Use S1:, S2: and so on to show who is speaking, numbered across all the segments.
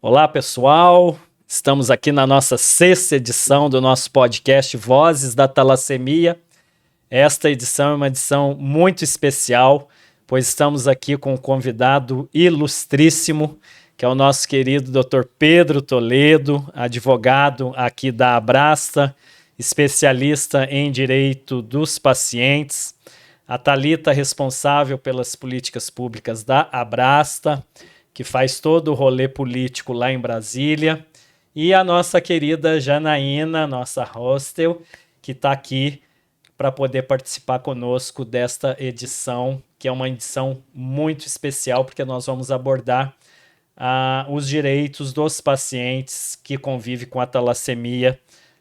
S1: Olá, pessoal. Estamos aqui na nossa sexta edição do nosso podcast Vozes da Talassemia. Esta edição é uma edição muito especial, pois estamos aqui com um convidado ilustríssimo, que é o nosso querido Dr. Pedro Toledo, advogado aqui da Abrasta, especialista em direito dos pacientes. A Thalita, responsável pelas políticas públicas da Abrasta, que faz todo o rolê político lá em Brasília. E a nossa querida Janaína, nossa hostel, que está aqui para poder participar conosco desta edição, que é uma edição muito especial, porque nós vamos abordar os direitos dos pacientes que convivem com a talassemia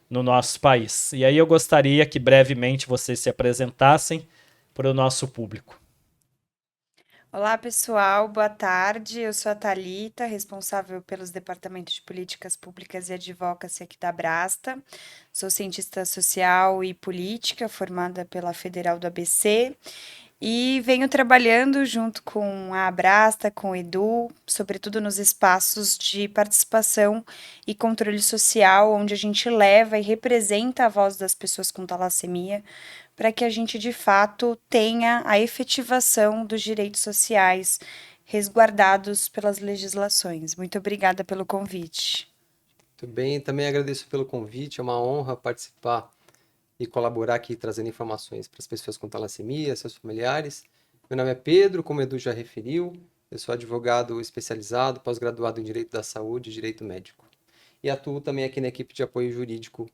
S1: no nosso país. E aí eu gostaria que brevemente vocês se apresentassem para o nosso público.
S2: Olá, pessoal, boa tarde. Eu sou a Thalita, responsável pelos departamentos de políticas públicas e advocacy aqui da Abrasta. Sou cientista social e política, formada pela Federal do ABC, e venho trabalhando junto com a Abrasta, com o Edu, sobretudo nos espaços de participação e controle social, onde a gente leva e representa a voz das pessoas com talassemia, para que a gente, de fato, tenha a efetivação dos direitos sociais resguardados pelas legislações. Muito obrigada pelo convite.
S3: Muito bem, também agradeço pelo convite, é uma honra participar e colaborar aqui trazendo informações para as pessoas com talassemia, seus familiares. Meu nome é Pedro, como o Edu já referiu, eu sou advogado especializado, pós-graduado em Direito da Saúde e Direito Médico. E atuo também aqui na equipe de apoio jurídico,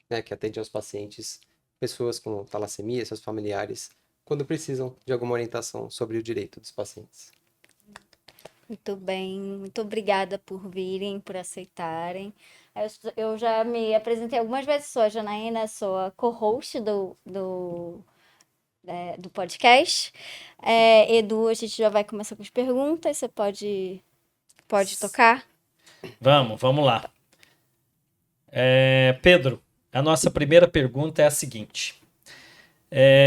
S3: né, que atende aos pacientes, pessoas com talassemia, seus familiares, quando precisam de alguma orientação sobre o direito dos pacientes.
S4: Muito bem, muito obrigada por virem, por aceitarem. Eu já me apresentei algumas vezes, sou a Janaína, sou a co-host do podcast. Edu, a gente já vai começar com as perguntas, você pode tocar?
S1: Vamos lá. Pedro, a nossa primeira pergunta é a seguinte.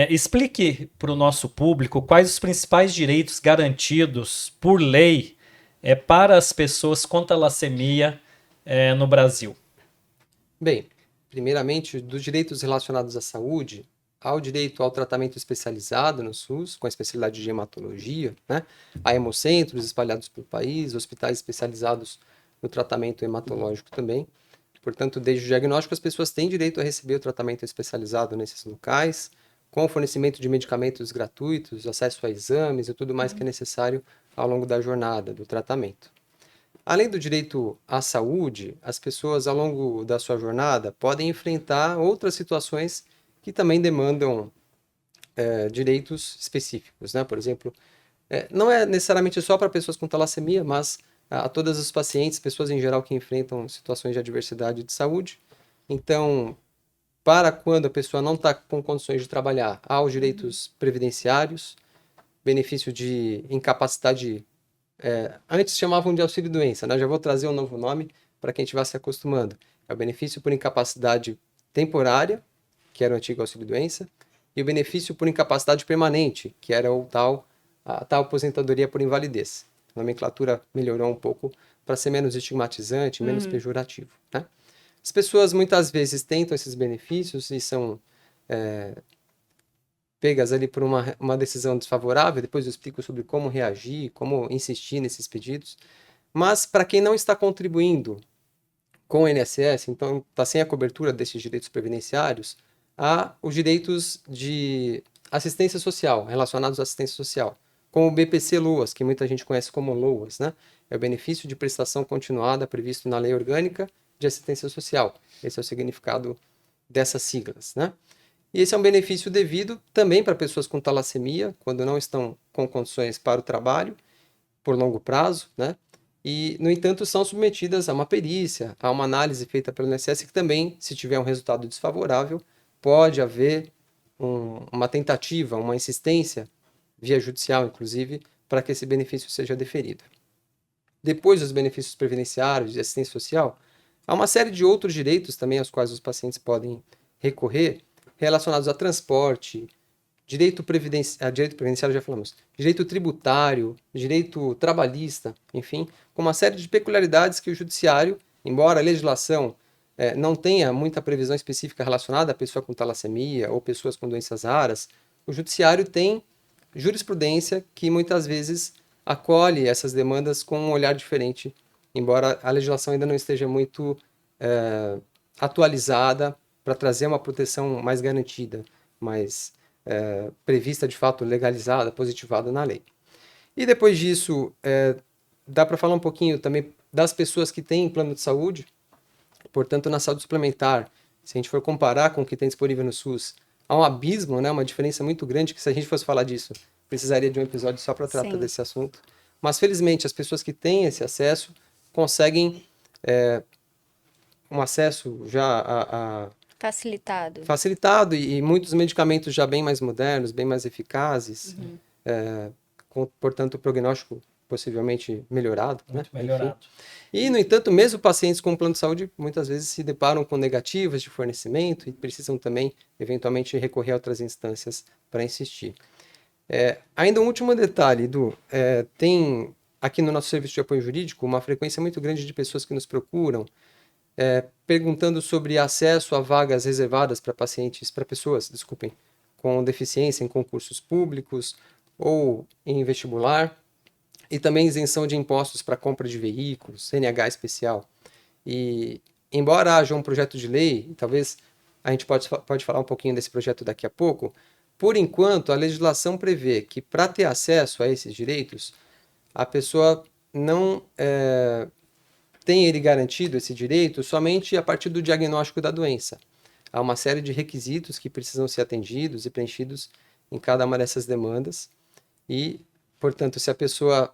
S1: Explique para o nosso público quais os principais direitos garantidos por lei para as pessoas com talassemia no Brasil.
S3: Bem, primeiramente, dos direitos relacionados à saúde, há o direito ao tratamento especializado no SUS, com a especialidade de hematologia, né? Há hemocentros espalhados pelo país, hospitais especializados no tratamento hematológico também. Portanto, desde o diagnóstico, as pessoas têm direito a receber o tratamento especializado nesses locais, com o fornecimento de medicamentos gratuitos, acesso a exames e tudo mais que é necessário ao longo da jornada do tratamento. Além do direito à saúde, as pessoas ao longo da sua jornada podem enfrentar outras situações que também demandam direitos específicos, né? Por exemplo, não é necessariamente só para pessoas com talassemia, mas a todas os pacientes, pessoas em geral que enfrentam situações de adversidade de saúde. Então, para quando a pessoa não está com condições de trabalhar, há os direitos previdenciários, benefício de incapacidade, antes chamavam de auxílio-doença, né? Já vou trazer um novo nome para quem estiver se acostumando. É o benefício por incapacidade temporária, que era o antigo auxílio-doença, e o benefício por incapacidade permanente, que era a tal aposentadoria por invalidez. A nomenclatura melhorou um pouco para ser menos estigmatizante, menos pejorativo, né? As pessoas muitas vezes tentam esses benefícios e são pegas ali por uma decisão desfavorável, depois eu explico sobre como reagir, como insistir nesses pedidos. Mas para quem não está contribuindo com o INSS, então está sem a cobertura desses direitos previdenciários, há os direitos de assistência social, relacionados à assistência social, como o BPC-LOAS, que muita gente conhece como LOAS, né? É o benefício de prestação continuada previsto na Lei Orgânica de Assistência Social. Esse é o significado dessas siglas, né? E esse é um benefício devido também para pessoas com talassemia, quando não estão com condições para o trabalho, por longo prazo, né? E, no entanto, são submetidas a uma perícia, a uma análise feita pelo INSS, que também, se tiver um resultado desfavorável, pode haver uma tentativa, uma insistência, via judicial, inclusive, para que esse benefício seja deferido. Depois dos benefícios previdenciários e assistência social, há uma série de outros direitos também aos quais os pacientes podem recorrer, relacionados a transporte, direito previdenciário já falamos, direito tributário, direito trabalhista, enfim, com uma série de peculiaridades que o judiciário, embora a legislação não tenha muita previsão específica relacionada à pessoa com talassemia ou pessoas com doenças raras, o judiciário tem jurisprudência que muitas vezes acolhe essas demandas com um olhar diferente, embora a legislação ainda não esteja muito atualizada para trazer uma proteção mais garantida, mais prevista de fato, legalizada, positivada na lei. E depois disso, dá para falar um pouquinho também das pessoas que têm plano de saúde, portanto, na saúde suplementar, se a gente for comparar com o que tem disponível no SUS, há um abismo, né, uma diferença muito grande, que se a gente fosse falar disso, precisaria de um episódio só para tratar desse assunto. Mas, felizmente, as pessoas que têm esse acesso conseguem um acesso já facilitado e muitos medicamentos já bem mais modernos, bem mais eficazes, com, portanto, o prognóstico possivelmente melhorado.
S1: Muito melhorado.
S3: Enfim. E, no entanto, mesmo pacientes com plano de saúde muitas vezes se deparam com negativas de fornecimento e precisam também, eventualmente, recorrer a outras instâncias para insistir. Ainda um último detalhe, Edu, tem aqui no nosso serviço de apoio jurídico uma frequência muito grande de pessoas que nos procuram perguntando sobre acesso a vagas reservadas para pessoas, com deficiência em concursos públicos ou em vestibular, e também isenção de impostos para compra de veículos, CNH especial. E, embora haja um projeto de lei, e talvez a gente pode falar um pouquinho desse projeto daqui a pouco, por enquanto, a legislação prevê que, para ter acesso a esses direitos, a pessoa não tem ele garantido, esse direito, somente a partir do diagnóstico da doença. Há uma série de requisitos que precisam ser atendidos e preenchidos em cada uma dessas demandas. E, portanto, se a pessoa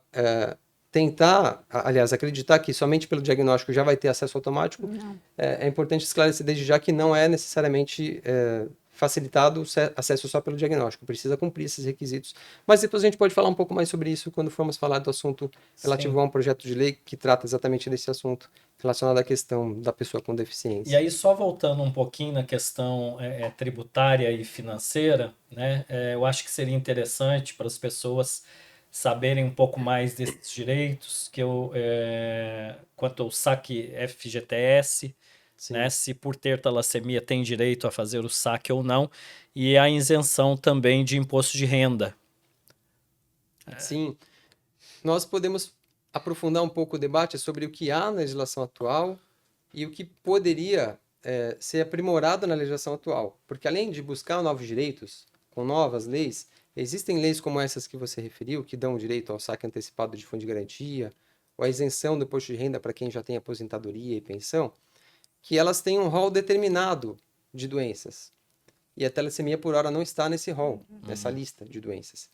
S3: acreditar que somente pelo diagnóstico já vai ter acesso automático, é importante esclarecer desde já que não é necessariamente facilitado o acesso só pelo diagnóstico, precisa cumprir esses requisitos. Mas depois a gente pode falar um pouco mais sobre isso quando formos falar do assunto relativo a um projeto de lei que trata exatamente desse assunto relacionado à questão da pessoa com deficiência.
S1: E aí, só voltando um pouquinho na questão tributária e financeira, né, eu acho que seria interessante para as pessoas saberem um pouco mais desses direitos, quanto ao saque FGTS, né, se por ter talassemia tem direito a fazer o saque ou não, e a isenção também de imposto de renda.
S3: Sim, nós podemos aprofundar um pouco o debate sobre o que há na legislação atual e o que poderia ser aprimorado na legislação atual. Porque além de buscar novos direitos, com novas leis, existem leis como essas que você referiu, que dão direito ao saque antecipado de fundo de garantia, ou a isenção do imposto de renda para quem já tem aposentadoria e pensão, que elas têm um rol determinado de doenças. E a talassemia, por hora, não está nesse rol, nessa lista de doenças.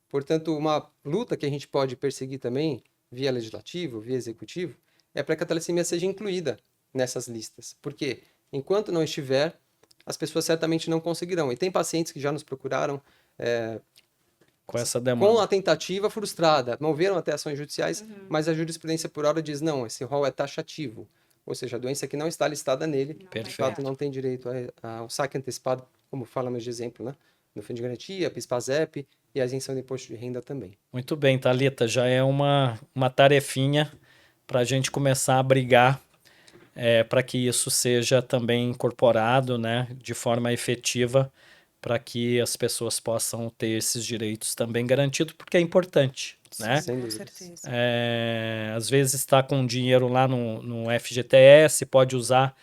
S3: Portanto, uma luta que a gente pode perseguir também, via legislativo, via executivo, é para que a talassemia seja incluída nessas listas. Porque, enquanto não estiver, as pessoas certamente não conseguirão. E tem pacientes que já nos procuraram
S1: com essa demanda,
S3: com a tentativa frustrada. Moveram até ações judiciais, mas a jurisprudência, por hora, diz, não, esse rol é taxativo. Ou seja, a doença que não está listada nele, de fato, não tem direito ao saque antecipado, como falamos de exemplo, né? No fundo de garantia, PIS/PASEP e a isenção de imposto de renda também.
S1: Muito bem, Thalita, já é uma tarefinha para a gente começar a brigar para que isso seja também incorporado, né, de forma efetiva, para que as pessoas possam ter esses direitos também garantidos, porque é importante. Né?
S3: Sem
S2: Com
S3: dúvida.
S2: certeza.
S1: Às vezes está com dinheiro lá no FGTS, pode usar,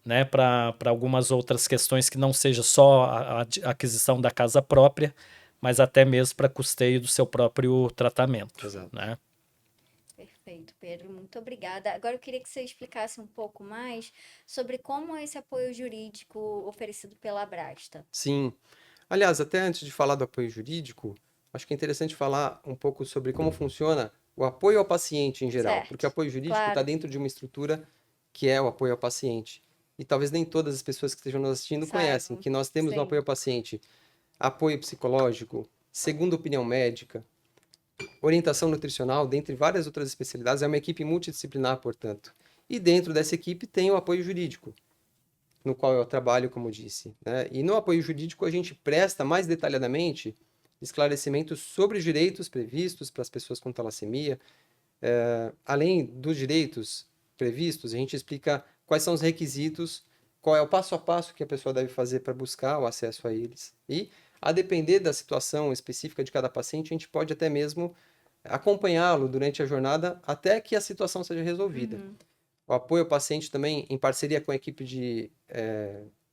S1: né, para algumas outras questões que não seja só a aquisição da casa própria, mas até mesmo para custeio do seu próprio tratamento.
S3: Exato.
S1: Né?
S4: Perfeito, Pedro, muito obrigada. Agora eu queria que você explicasse um pouco mais sobre como é esse apoio jurídico oferecido pela Abrasta.
S3: Sim. Aliás, até antes de falar do apoio jurídico, acho que é interessante falar um pouco sobre como funciona o apoio ao paciente em geral,
S4: Certo,
S3: porque o apoio jurídico está
S4: claro.
S3: dentro de uma estrutura que é o apoio ao paciente. E talvez nem todas as pessoas que estejam nos assistindo
S4: Saibam.
S3: conhecem que nós temos no
S4: Sim.
S3: apoio ao paciente apoio psicológico, segunda opinião médica, orientação nutricional, dentre várias outras especialidades. É uma equipe multidisciplinar, portanto. E dentro dessa equipe tem o apoio jurídico. no qual eu trabalho, como disse, né? E no apoio jurídico a gente presta mais detalhadamente esclarecimentos sobre os direitos previstos para as pessoas com talassemia. Além dos direitos previstos, a gente explica quais são os requisitos, qual é o passo a passo que a pessoa deve fazer para buscar o acesso a eles. E, a depender da situação específica de cada paciente, a gente pode até mesmo acompanhá-lo durante a jornada até que a situação seja resolvida. O apoio ao paciente também, em parceria com a equipe de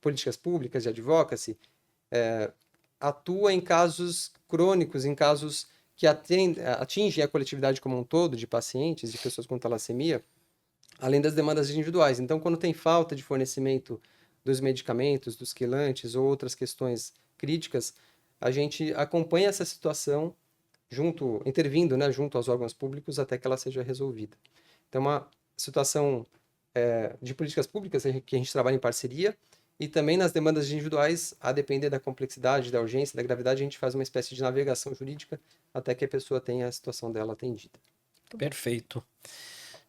S3: políticas públicas, de advocacy, atua em casos crônicos, em casos que atingem a coletividade como um todo, de pacientes, de pessoas com talassemia, além das demandas individuais. Então, quando tem falta de fornecimento dos medicamentos, dos quelantes ou outras questões críticas, a gente acompanha essa situação intervindo, né, junto aos órgãos públicos até que ela seja resolvida. Então, uma situação de políticas públicas que a gente trabalha em parceria, e também nas demandas individuais, a depender da complexidade, da urgência, da gravidade, a gente faz uma espécie de navegação jurídica até que a pessoa tenha a situação dela atendida.
S1: Perfeito.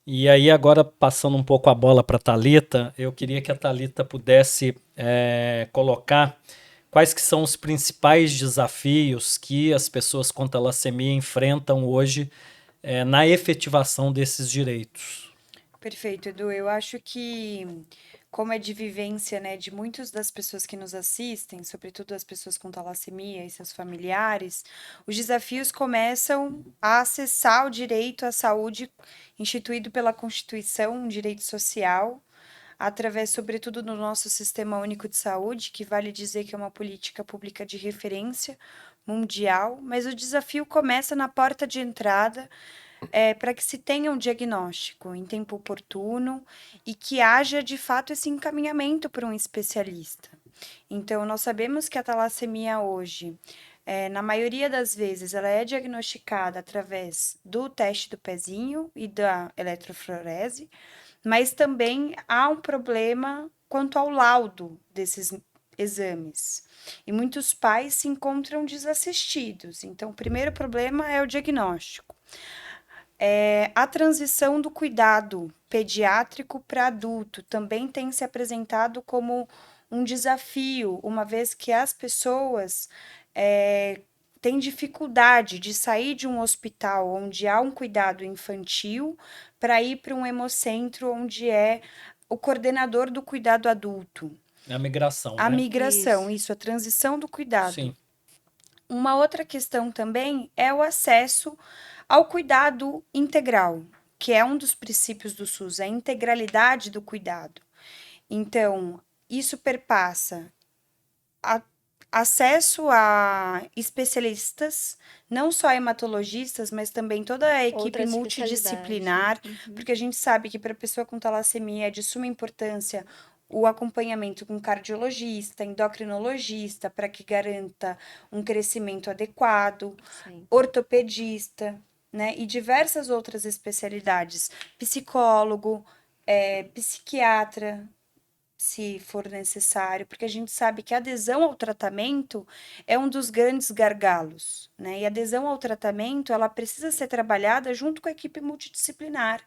S1: E aí, agora, passando um pouco a bola para a Thalita, eu queria que a Thalita pudesse colocar quais que são os principais desafios que as pessoas com talassemia enfrentam hoje na efetivação desses direitos.
S2: Perfeito, Edu. Eu acho que, como é de vivência, né, de muitas das pessoas que nos assistem, sobretudo as pessoas com talassemia e seus familiares, os desafios começam a acessar o direito à saúde instituído pela Constituição, um direito social, através, sobretudo, do nosso Sistema Único de Saúde, que vale dizer que é uma política pública de referência mundial, mas o desafio começa na porta de entrada, para que se tenha um diagnóstico em tempo oportuno e que haja, de fato, esse encaminhamento para um especialista. Então, nós sabemos que a talassemia hoje, na maioria das vezes, ela é diagnosticada através do teste do pezinho e da eletroforese, mas também há um problema quanto ao laudo desses exames. E muitos pais se encontram desassistidos. Então, o primeiro problema é o diagnóstico. A transição do cuidado pediátrico para adulto também tem se apresentado como um desafio, uma vez que as pessoas têm dificuldade de sair de um hospital onde há um cuidado infantil para ir para um hemocentro onde é o coordenador do cuidado adulto.
S1: A migração,
S2: A
S1: né?
S2: migração, isso, a transição do cuidado.
S1: Sim.
S2: Uma outra questão também é o acesso ao cuidado integral, que é um dos princípios do SUS, a integralidade do cuidado. Então, isso perpassa acesso a especialistas, não só hematologistas, mas também toda a equipe
S4: Outras
S2: multidisciplinar, porque a gente sabe que para a pessoa com talassemia é de suma importância o acompanhamento com cardiologista, endocrinologista, para que garanta um crescimento adequado,
S4: Sim.
S2: ortopedista, né? E diversas outras especialidades, psicólogo, psiquiatra, se for necessário, porque a gente sabe que a adesão ao tratamento é um dos grandes gargalos, né? E a adesão ao tratamento, ela precisa ser trabalhada junto com a equipe multidisciplinar.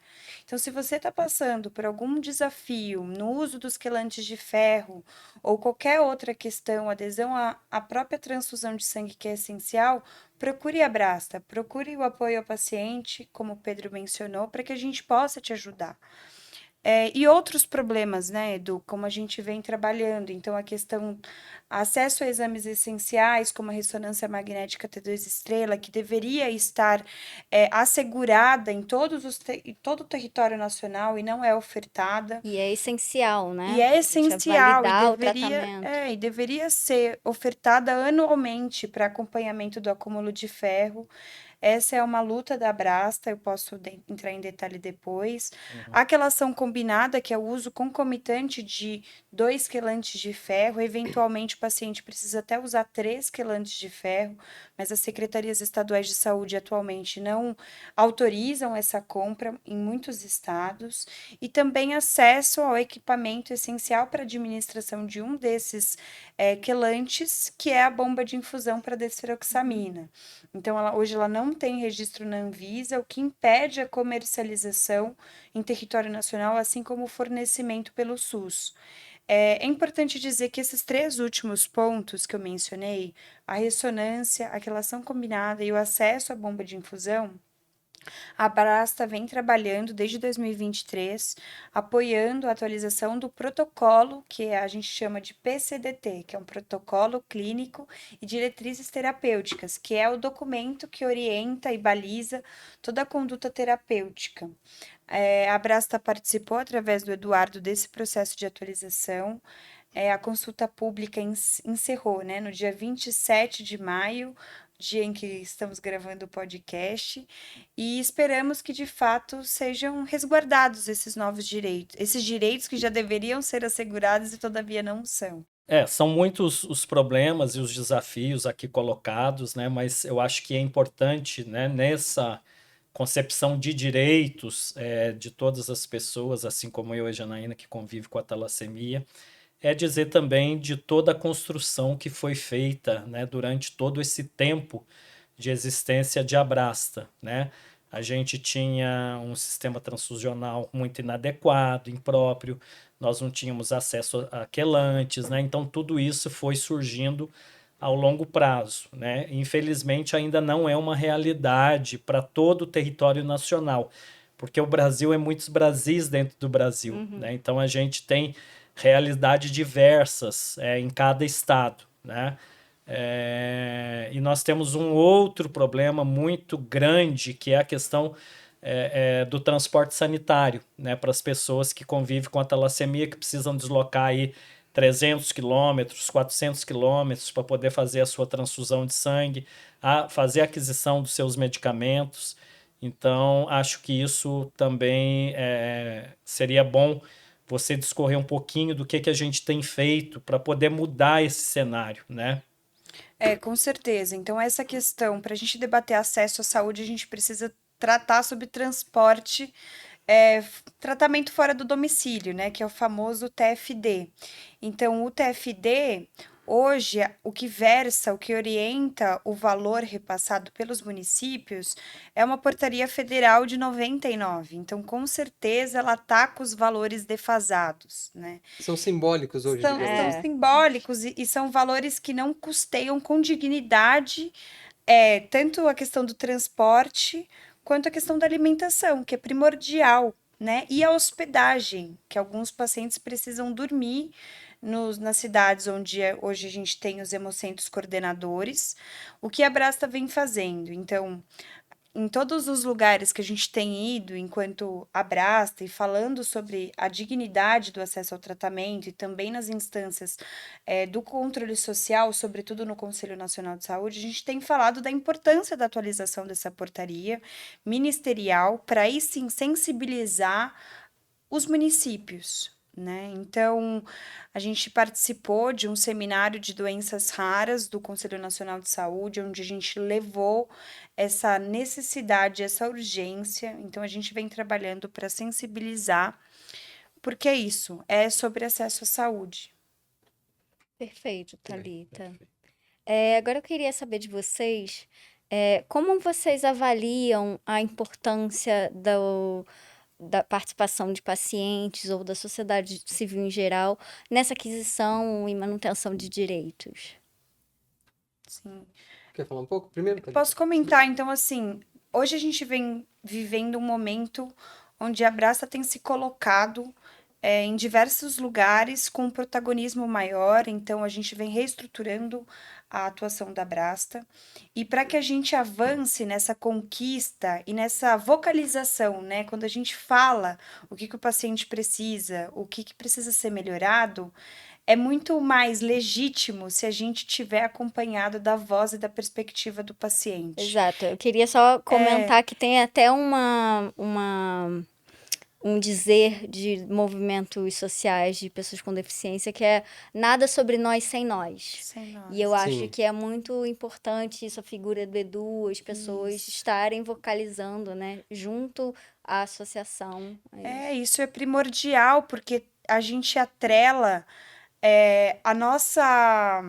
S2: Então, se você está passando por algum desafio no uso dos quelantes de ferro ou qualquer outra questão, adesão à própria transfusão de sangue, que é essencial, procure a Brasta, procure o apoio ao paciente, como o Pedro mencionou, para que a gente possa te ajudar. E outros problemas, né, Edu, como a gente vem trabalhando. Então, a questão, acesso a exames essenciais, como a ressonância magnética T2 estrela, que deveria estar assegurada em todo o território nacional e não é ofertada.
S4: E é essencial, né?
S2: E é essencial,
S4: validar o tratamento.
S2: e deveria ser ofertada anualmente para acompanhamento do acúmulo de ferro. Essa é uma luta da Brasta, eu posso entrar em detalhe depois. A quelação combinada, que é o uso concomitante de 2 quelantes de ferro, eventualmente o paciente precisa até usar 3 quelantes de ferro, mas as secretarias estaduais de saúde atualmente não autorizam essa compra em muitos estados. E também acesso ao equipamento essencial para a administração de um desses quelantes, que é a bomba de infusão para desferoxamina. Então, hoje ela não tem registro na Anvisa, o que impede a comercialização em território nacional, assim como o fornecimento pelo SUS. É importante dizer que esses 3 últimos pontos que eu mencionei, a ressonância, a relação combinada e o acesso à bomba de infusão, a Brasta vem trabalhando desde 2023, apoiando a atualização do protocolo, que a gente chama de PCDT, que é um protocolo clínico e diretrizes terapêuticas, que é o documento que orienta e baliza toda a conduta terapêutica. A Brasta participou, através do Eduardo, desse processo de atualização. A consulta pública encerrou, né, no dia 27 de maio, dia em que estamos gravando o podcast, e esperamos que, de fato, sejam resguardados esses novos direitos, esses direitos que já deveriam ser assegurados e, todavia, não são.
S1: São muitos os problemas e os desafios aqui colocados, né? Mas eu acho que é importante, né, nessa concepção de direitos de todas as pessoas, assim como eu e a Janaína, que convive com a talassemia, é dizer também de toda a construção que foi feita, né, durante todo esse tempo de existência de Abrasta, né? A gente tinha um sistema transfusional muito inadequado, impróprio, nós não tínhamos acesso a quelantes, né? Então tudo isso foi surgindo ao longo prazo, né? Infelizmente ainda não é uma realidade para todo o território nacional, porque o Brasil é muitos Brasis dentro do Brasil, né? Então a gente tem realidades diversas em cada estado, né? E nós temos um outro problema muito grande, que é a questão do transporte sanitário, né, para as pessoas que convivem com a talassemia, que precisam deslocar aí 300 quilômetros, 400 quilômetros para poder fazer a sua transfusão de sangue, fazer a aquisição dos seus medicamentos. Então, acho que isso também seria bom você discorrer um pouquinho do que a gente tem feito para poder mudar esse cenário, né?
S2: Com certeza. Então, essa questão, para a gente debater acesso à saúde, a gente precisa tratar sobre transporte, tratamento fora do domicílio, né? Que é o famoso TFD. Então, o TFD, hoje, o que versa, o que orienta o valor repassado pelos municípios é uma portaria federal de 99. Então, com certeza, ela está com os valores defasados, né?
S3: São simbólicos hoje,
S2: São
S3: digamos.
S2: simbólicos e são valores que não custeiam com dignidade tanto a questão do transporte quanto a questão da alimentação, que é primordial, né? E a hospedagem, que alguns pacientes precisam dormir nas cidades onde hoje a gente tem os hemocentros coordenadores, o que a Brasta vem fazendo. Então, em todos os lugares que a gente tem ido enquanto Abrasta e falando sobre a dignidade do acesso ao tratamento e também nas instâncias do controle social, sobretudo no Conselho Nacional de Saúde, a gente tem falado da importância da atualização dessa portaria ministerial para aí sim sensibilizar os municípios, né? Então, a gente participou de um seminário de doenças raras do Conselho Nacional de Saúde, onde a gente levou essa necessidade, essa urgência. Então, a gente vem trabalhando para sensibilizar, porque é isso, é sobre acesso à saúde.
S4: Perfeito, Thalita.
S1: Perfeito.
S4: Agora eu queria saber de vocês, como vocês avaliam a importância da participação de pacientes ou da sociedade civil em geral nessa aquisição e manutenção de direitos?
S2: Sim.
S3: Quer falar um pouco primeiro? Thalita?
S2: Posso comentar, então, assim, hoje a gente vem vivendo um momento onde a Brasta tem se colocado em diversos lugares com um protagonismo maior, então a gente vem reestruturando a atuação da Brasta. E para que a gente avance nessa conquista e nessa vocalização, né? Quando a gente fala o que o paciente precisa, o que precisa ser melhorado, é muito mais legítimo se a gente tiver acompanhado da voz e da perspectiva do paciente.
S4: Exato. Eu queria só comentar que tem até um dizer de movimentos sociais de pessoas com deficiência que é nada sobre nós sem nós.
S2: Sem nós.
S4: E eu acho
S3: Sim.
S4: que é muito importante isso, a figura do Edu, as pessoas estarem vocalizando, né, junto à associação.
S2: Isso é primordial, porque a gente atrela a nossa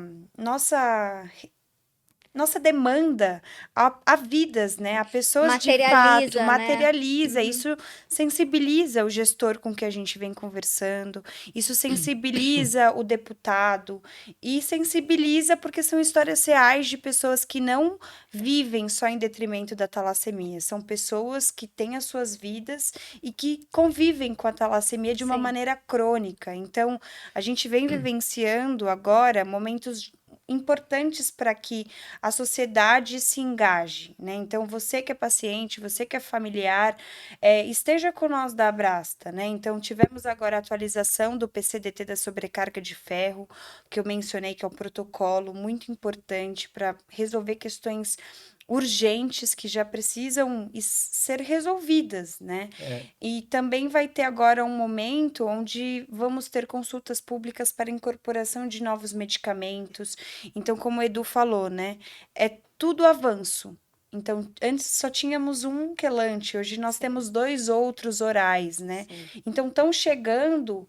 S2: nossa demanda a vidas, né? A pessoas de
S4: Materializa,
S2: fato,
S4: né?
S2: materializa. Isso sensibiliza o gestor com que a gente vem conversando, isso sensibiliza o deputado e sensibiliza porque são histórias reais de pessoas que não vivem só em detrimento da talassemia. São pessoas que têm as suas vidas e que convivem com a talassemia de uma
S4: Sim.
S2: maneira crônica. Então, a gente vem vivenciando agora momentos importantes para que a sociedade se engaje, né? Então, você que é paciente, você que é familiar, esteja com nós da Abrasta, né? Então, tivemos agora a atualização do PCDT da sobrecarga de ferro, que eu mencionei, que é um protocolo muito importante para resolver questões urgentes que já precisam ser resolvidas, né? E também vai ter agora um momento onde vamos ter consultas públicas para incorporação de novos medicamentos. Então, como o Edu falou, né? É tudo avanço. Então, antes só tínhamos um quelante, hoje nós temos 2 outros orais, né?
S4: Sim.
S2: Então, estão chegando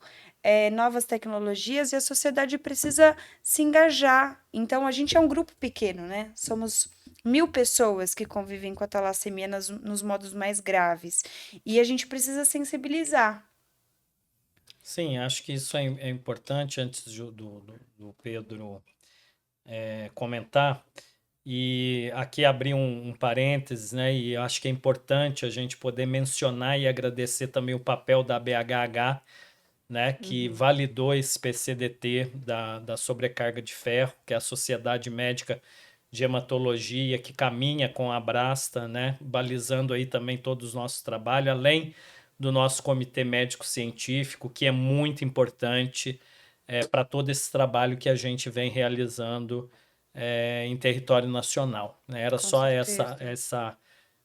S2: novas tecnologias e a sociedade precisa se engajar. Então, a gente é um grupo pequeno, né? Somos 1.000 pessoas que convivem com a talassemia nos modos mais graves. E a gente precisa sensibilizar.
S1: Sim, acho que isso é importante antes do Pedro comentar. E aqui abrir um parênteses, né? E acho que é importante a gente poder mencionar e agradecer também o papel da BHH, né? Que validou esse PCDT da sobrecarga de ferro, que é a Sociedade Médica de Hematologia, que caminha com a Abrasta, né? Balizando aí também todo o nosso trabalho, além do nosso Comitê Médico Científico, que é muito importante para todo esse trabalho que a gente vem realizando em território nacional, né? Era
S2: Com
S1: só
S2: certeza.
S1: essa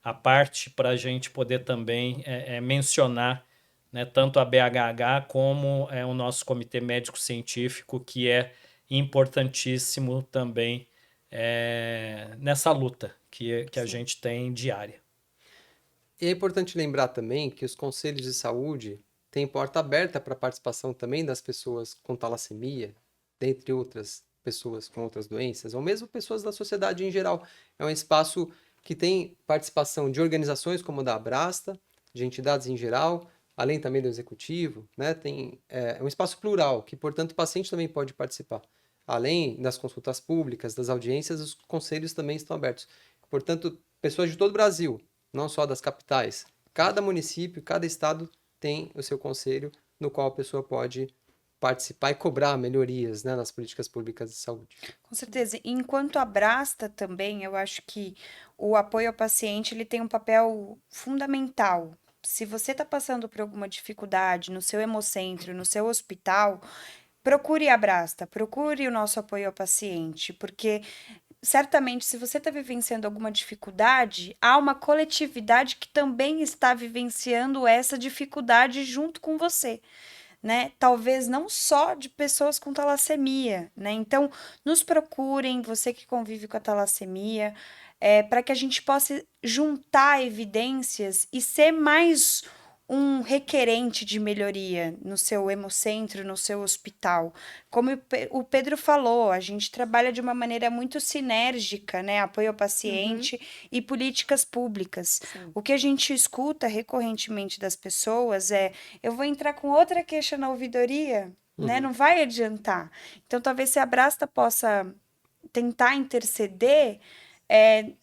S1: a parte para a gente poder também mencionar, né, tanto a BHH como o nosso Comitê Médico Científico, que é importantíssimo também nessa luta que a
S2: Sim.
S1: gente tem diária.
S3: E é importante lembrar também que os conselhos de saúde têm porta aberta para a participação também das pessoas com talassemia, dentre outras pessoas com outras doenças, ou mesmo pessoas da sociedade em geral. É um espaço que tem participação de organizações como a da Abrasta, de entidades em geral, além também do executivo, né? É um espaço plural, que, portanto, o paciente também pode participar. Além das consultas públicas, das audiências, os conselhos também estão abertos. Portanto, pessoas de todo o Brasil, não só das capitais. Cada município, cada estado tem o seu conselho no qual a pessoa pode participar e cobrar melhorias, né, nas políticas públicas de saúde.
S2: Com certeza. E enquanto abrasta também, eu acho que o apoio ao paciente ele tem um papel fundamental. Se você está passando por alguma dificuldade no seu hemocentro, no seu hospital, procure a Abrasta, procure o nosso apoio ao paciente, porque certamente, se você está vivenciando alguma dificuldade, há uma coletividade que também está vivenciando essa dificuldade junto com você, né? Talvez não só de pessoas com talassemia, né? Então, nos procurem, você que convive com a talassemia, para que a gente possa juntar evidências e ser mais um requerente de melhoria no seu hemocentro, no seu hospital. Como o Pedro falou, a gente trabalha de uma maneira muito sinérgica, né? Apoio ao paciente e políticas públicas.
S4: Sim.
S2: O que a gente escuta recorrentemente das pessoas é: eu vou entrar com outra queixa na ouvidoria, né? Não vai adiantar. Então, talvez se a Abrasta possa tentar interceder,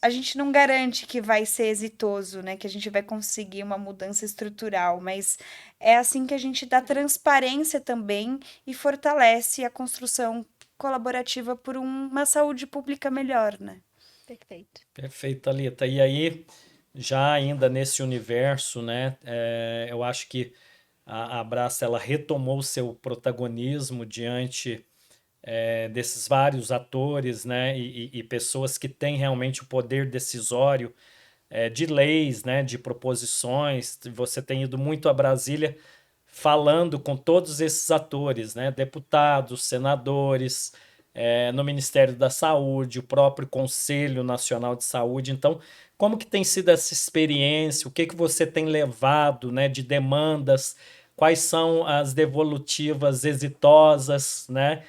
S2: a gente não garante que vai ser exitoso, né? Que a gente vai conseguir uma mudança estrutural, mas é assim que a gente dá transparência também e fortalece a construção colaborativa por uma saúde pública melhor, né?
S4: Perfeito.
S1: Perfeito, Thalita. E aí, já ainda nesse universo, né, eu acho que a Abrasta ela retomou o seu protagonismo diante desses vários atores, né, e pessoas que têm realmente o poder decisório de leis, né, de proposições. Você tem ido muito a Brasília falando com todos esses atores, né, deputados, senadores, no Ministério da Saúde, o próprio Conselho Nacional de Saúde. Então, como que tem sido essa experiência? O que que você tem levado, né, de demandas? Quais são as devolutivas exitosas, né?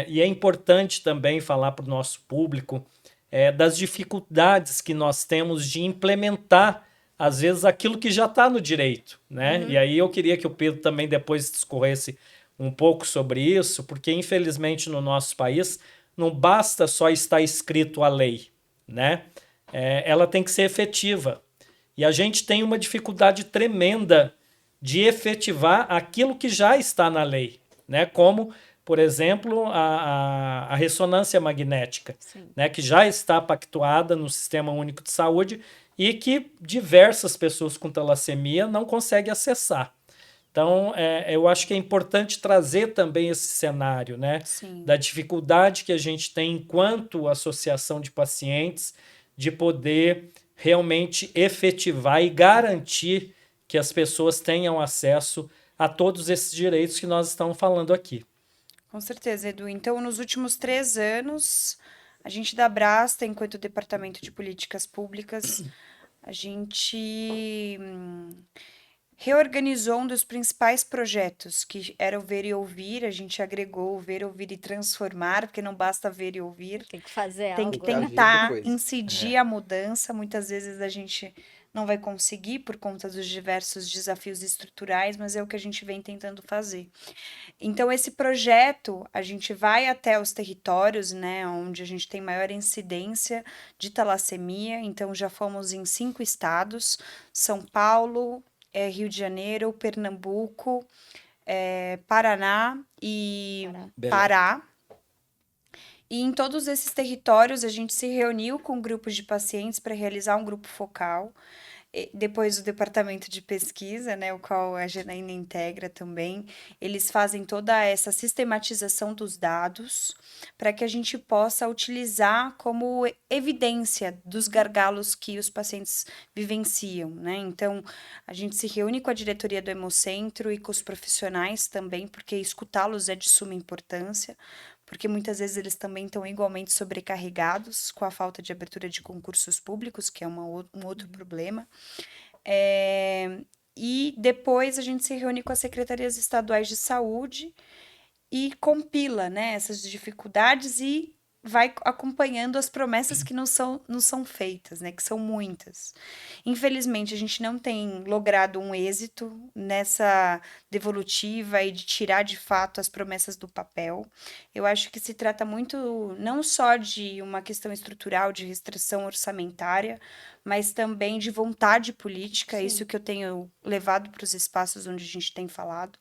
S1: E é importante também falar para o nosso público das dificuldades que nós temos de implementar, às vezes, aquilo que já está no direito, né? E aí eu queria que o Pedro também depois discorresse um pouco sobre isso, porque infelizmente no nosso país não basta só estar escrito a lei, né? Ela tem que ser efetiva. E a gente tem uma dificuldade tremenda de efetivar aquilo que já está na lei, né? Como, por exemplo, a ressonância magnética, né? Que já está pactuada no Sistema Único de Saúde e que diversas pessoas com talassemia não conseguem acessar. Então, eu acho que é importante trazer também esse cenário, né?
S2: Sim.
S1: Da dificuldade que a gente tem enquanto associação de pacientes de poder realmente efetivar e garantir que as pessoas tenham acesso a todos esses direitos que nós estamos falando aqui.
S2: Com certeza, Edu. Então, nos últimos 3 anos, a gente da Abrasta, enquanto Departamento de Políticas Públicas, a gente reorganizou um dos principais projetos, que era o Ver e Ouvir. A gente agregou o Ver, Ouvir e Transformar, porque não basta ver e ouvir.
S4: Tem que fazer
S2: Tem que
S4: algo, né?
S2: tentar
S3: depois.
S2: incidir a mudança. Muitas vezes a gente não vai conseguir por conta dos diversos desafios estruturais, mas é o que a gente vem tentando fazer. Então, esse projeto, a gente vai até os territórios, né, onde a gente tem maior incidência de talassemia. Então, já fomos em 5 estados: São Paulo, Rio de Janeiro, Pernambuco, Paraná e Pará. E em todos esses territórios, a gente se reuniu com grupos de pacientes para realizar um grupo focal. Depois o departamento de pesquisa, né, o qual a Janaína integra também, eles fazem toda essa sistematização dos dados para que a gente possa utilizar como evidência dos gargalos que os pacientes vivenciam, né? Então, a gente se reúne com a diretoria do Hemocentro e com os profissionais também, porque escutá-los é de suma importância, porque muitas vezes eles também estão igualmente sobrecarregados com a falta de abertura de concursos públicos, que é um outro problema. E depois a gente se reúne com as secretarias estaduais de saúde e compila, né, essas dificuldades e vai acompanhando as promessas que não são feitas, né, que são muitas. Infelizmente, a gente não tem logrado um êxito nessa devolutiva e de tirar de fato as promessas do papel. Eu acho que se trata muito não só de uma questão estrutural, de restrição orçamentária, mas também de vontade política.
S4: Sim.
S2: Isso que eu tenho levado para os espaços onde a gente tem falado.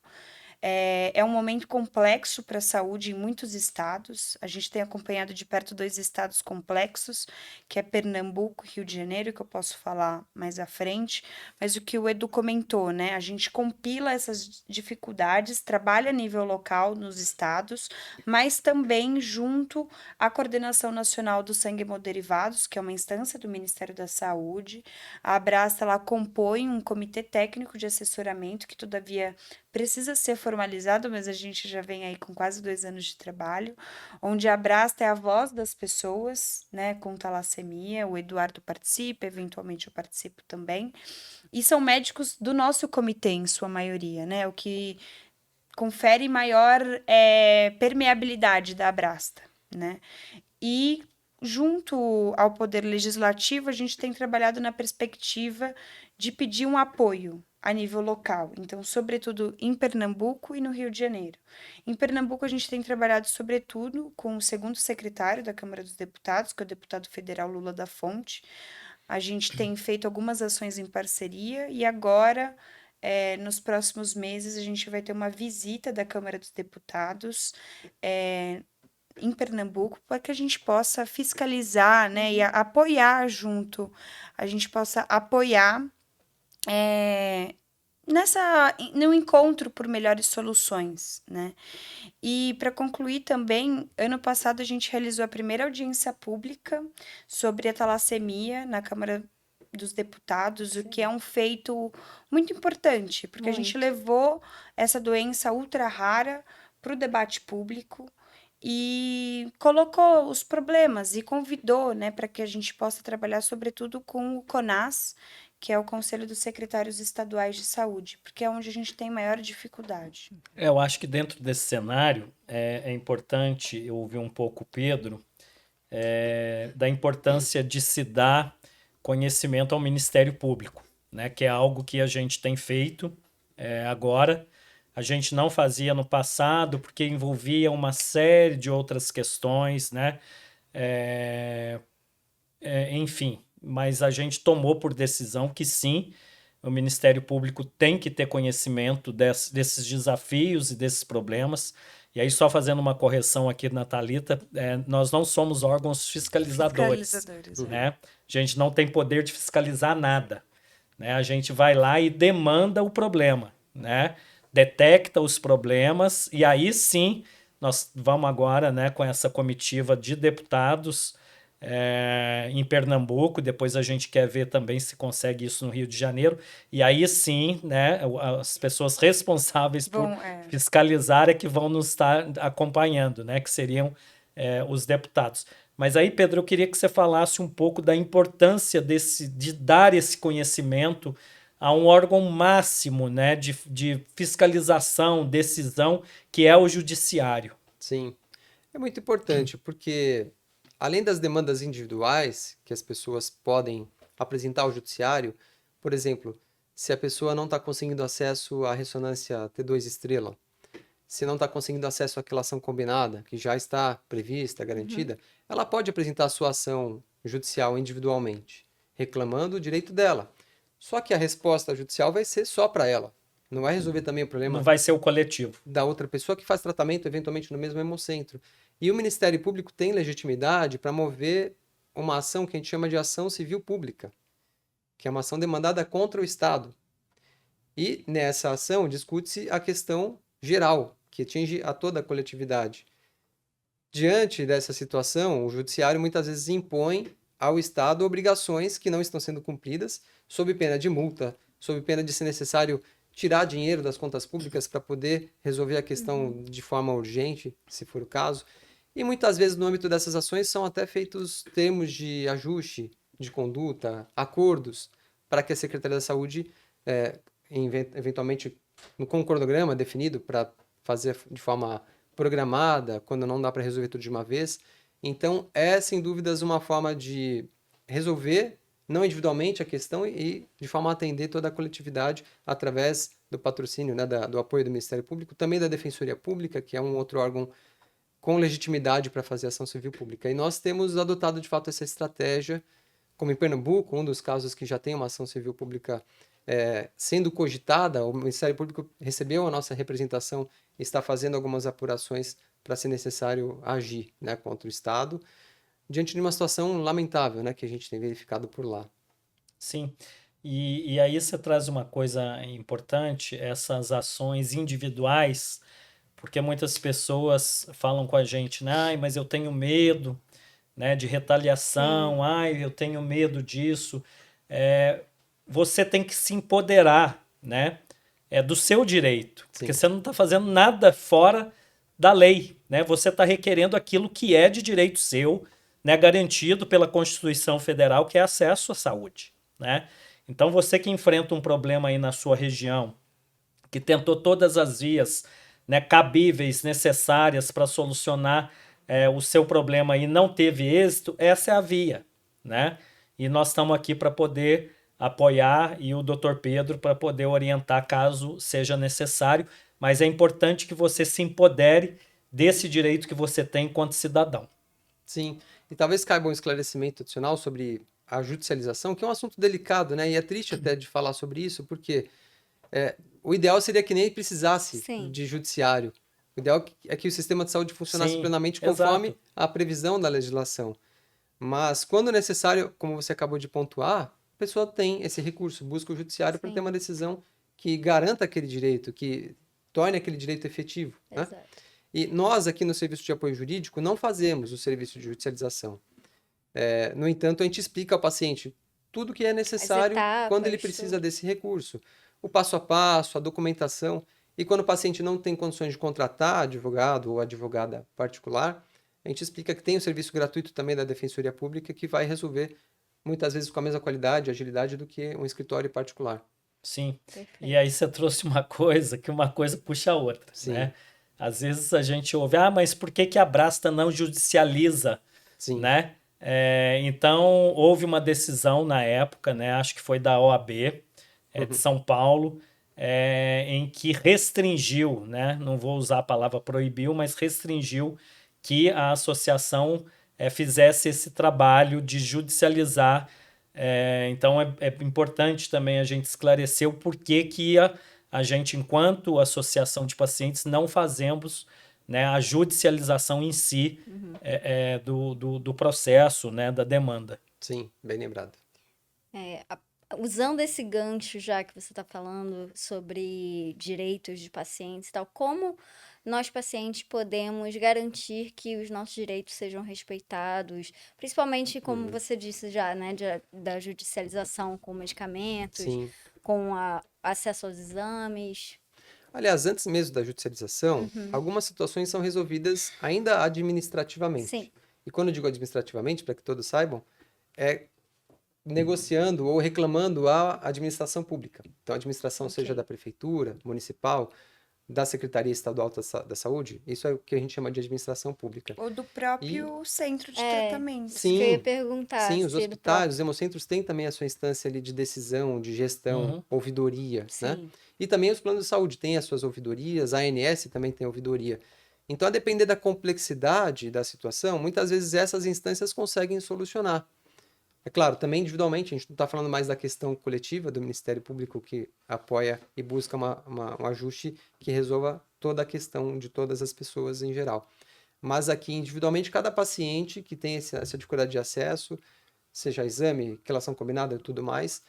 S2: É um momento complexo para a saúde em muitos estados. A gente tem acompanhado de perto 2 estados complexos, que é Pernambuco e Rio de Janeiro, que eu posso falar mais à frente. Mas o que o Edu comentou, né? A gente compila essas dificuldades, trabalha a nível local nos estados, mas também junto à Coordenação Nacional do Sangue Hemoderivados, que é uma instância do Ministério da Saúde. A Abrasta, ela compõe um comitê técnico de assessoramento, que todavia precisa ser formalizado, mas a gente já vem aí com quase 2 anos de trabalho, onde a Abrasta é a voz das pessoas, né, com talassemia. O Eduardo participa, eventualmente eu participo também, e são médicos do nosso comitê, em sua maioria, né, o que confere maior permeabilidade da Abrasta, né, e junto ao Poder Legislativo, a gente tem trabalhado na perspectiva de pedir um apoio a nível local. Então, sobretudo em Pernambuco e no Rio de Janeiro. Em Pernambuco, a gente tem trabalhado, sobretudo, com o segundo secretário da Câmara dos Deputados, que é o deputado federal Lula da Fonte. A gente tem feito algumas ações em parceria e agora, nos próximos meses, a gente vai ter uma visita da Câmara dos Deputados em Pernambuco, para que a gente possa fiscalizar, né, e apoiar junto, a gente possa apoiar no encontro por melhores soluções, né? E para concluir também, ano passado a gente realizou a primeira audiência pública sobre a talassemia na Câmara dos Deputados, o que é um feito muito importante, porque a gente levou essa doença ultra rara para o debate público e colocou os problemas e convidou, né, para que a gente possa trabalhar sobretudo com o CONAS, que é o Conselho dos Secretários Estaduais de Saúde, porque é onde a gente tem maior dificuldade.
S1: Eu acho que dentro desse cenário é importante eu ouvir um pouco o Pedro da importância de se dar conhecimento ao Ministério Público, né? Que é algo que a gente tem feito agora. A gente não fazia no passado porque envolvia uma série de outras questões, né? Enfim, mas a gente tomou por decisão que sim, o Ministério Público tem que ter conhecimento desses desafios e desses problemas. E aí, só fazendo uma correção aqui na Thalita, nós não somos órgãos fiscalizadores, né? A gente não tem poder de fiscalizar nada, né? A gente vai lá e demanda o problema, né? Detecta os problemas e aí sim nós vamos agora, né, com essa comitiva de deputados em Pernambuco. Depois a gente quer ver também se consegue isso no Rio de Janeiro. E aí sim, né, as pessoas responsáveis por fiscalizar que vão nos estar acompanhando, né, que seriam os deputados. Mas aí, Pedro, eu queria que você falasse um pouco da importância de dar esse conhecimento a um órgão máximo, né, de fiscalização, decisão, que é o judiciário.
S3: Sim, é muito importante, porque além das demandas individuais que as pessoas podem apresentar ao judiciário, por exemplo, se a pessoa não está conseguindo acesso à ressonância T2 estrela, se não está conseguindo acesso àquela ação combinada, que já está prevista, garantida, ela pode apresentar a sua ação judicial individualmente, reclamando o direito dela. Só que a resposta judicial vai ser só para ela. Não vai resolver também o problema.
S1: Não vai ser o coletivo.
S3: Da outra pessoa que faz tratamento, eventualmente, no mesmo hemocentro. E o Ministério Público tem legitimidade para mover uma ação que a gente chama de ação civil pública, que é uma ação demandada contra o Estado. E nessa ação discute-se a questão geral, que atinge a toda a coletividade. Diante dessa situação, o judiciário muitas vezes impõe ao Estado obrigações que não estão sendo cumpridas, sob pena de multa, sob pena de, se necessário, tirar dinheiro das contas públicas para poder resolver a questão de forma urgente, se for o caso. E muitas vezes, no âmbito dessas ações, são até feitos termos de ajuste de conduta, acordos, para que a Secretaria da Saúde, eventualmente, com um cronograma definido para fazer de forma programada, quando não dá para resolver tudo de uma vez. Então, é, sem dúvidas, uma forma de resolver, não individualmente, a questão e de forma a atender toda a coletividade através do patrocínio, né, do apoio do Ministério Público, também da Defensoria Pública, que é um outro órgão com legitimidade para fazer ação civil pública. E nós temos adotado, de fato, essa estratégia, como em Pernambuco, um dos casos que já tem uma ação civil pública sendo cogitada, o Ministério Público recebeu a nossa representação e está fazendo algumas apurações para, se necessário, agir, né, contra o Estado, diante de uma situação lamentável, né, que a gente tem verificado por lá.
S1: Sim, e aí você traz uma coisa importante, essas ações individuais, porque muitas pessoas falam com a gente, né? Ai, mas eu tenho medo, né, de retaliação, ai, eu tenho medo disso. Você tem que se empoderar, né? Do seu direito, porque você não está fazendo nada fora da lei, né? Você está requerendo aquilo que é de direito seu, né, garantido pela Constituição Federal, que é acesso à saúde, né? Então, você que enfrenta um problema aí na sua região, que tentou todas as vias, né, cabíveis, necessárias para solucionar o seu problema e não teve êxito, essa é a via, né? E nós estamos aqui para poder apoiar e o Dr. Pedro para poder orientar caso seja necessário, mas é importante que você se empodere desse direito que você tem enquanto cidadão.
S3: Sim, e talvez caiba um esclarecimento adicional sobre a judicialização, que é um assunto delicado, né? E é triste até de falar sobre isso, porque o ideal seria que nem precisasse de judiciário. O ideal é que o sistema de saúde funcionasse plenamente conforme a previsão da legislação. Mas, quando necessário, como você acabou de pontuar, a pessoa tem esse recurso, busca o judiciário para ter uma decisão que garanta aquele direito, que torne aquele direito efetivo, né? E nós, aqui no Serviço de Apoio Jurídico, não fazemos o serviço de judicialização. No entanto, a gente explica ao paciente tudo que é necessário quando ele precisa desse recurso. O passo a passo, a documentação. E quando o paciente não tem condições de contratar advogado ou advogada particular, a gente explica que tem o serviço gratuito também da Defensoria Pública que vai resolver muitas vezes com a mesma qualidade e agilidade do que um escritório particular.
S1: Sim. E
S4: Perfeito.
S1: aí você trouxe uma coisa que uma coisa puxa a outra,
S3: Sim.
S1: né? Às vezes a gente ouve, mas por que que a Brasta não judicializa,
S3: Sim.
S1: né? Então houve uma decisão na época, né? Acho que foi da OAB, de São Paulo, em que restringiu, né? Não vou usar a palavra proibiu, mas restringiu que a associação fizesse esse trabalho de judicializar. Então é importante também a gente esclarecer o porquê que a gente, enquanto associação de pacientes, não fazemos, né, a judicialização em si do processo, né, da demanda.
S3: Sim, bem lembrado.
S4: Usando esse gancho já que você está falando sobre direitos de pacientes e tal, como nós pacientes podemos garantir que os nossos direitos sejam respeitados, principalmente como você disse já, né, da judicialização com medicamentos,
S3: Sim.
S4: com acesso aos exames.
S3: Aliás, antes mesmo da judicialização, algumas situações são resolvidas ainda administrativamente.
S4: Sim.
S3: E quando eu digo administrativamente, para que todos saibam, é negociando ou reclamando à administração pública. Então, a administração seja da prefeitura, municipal, da Secretaria Estadual da Saúde, isso é o que a gente chama de administração pública.
S2: Ou do próprio centro de tratamento.
S4: Isso que eu ia perguntar.
S3: Sim, os
S4: se do
S3: hospitais, os hemocentros têm também a sua instância ali de decisão, de gestão, ouvidoria, né?
S4: Sim.
S3: E também os planos de saúde têm as suas ouvidorias, a ANS também tem ouvidoria. Então, a depender da complexidade da situação, muitas vezes essas instâncias conseguem solucionar. É claro, também individualmente, a gente não está falando mais da questão coletiva do Ministério Público que apoia e busca um ajuste que resolva toda a questão de todas as pessoas em geral. Mas aqui, individualmente, cada paciente que tem essa dificuldade de acesso, seja exame, relação combinada e tudo mais,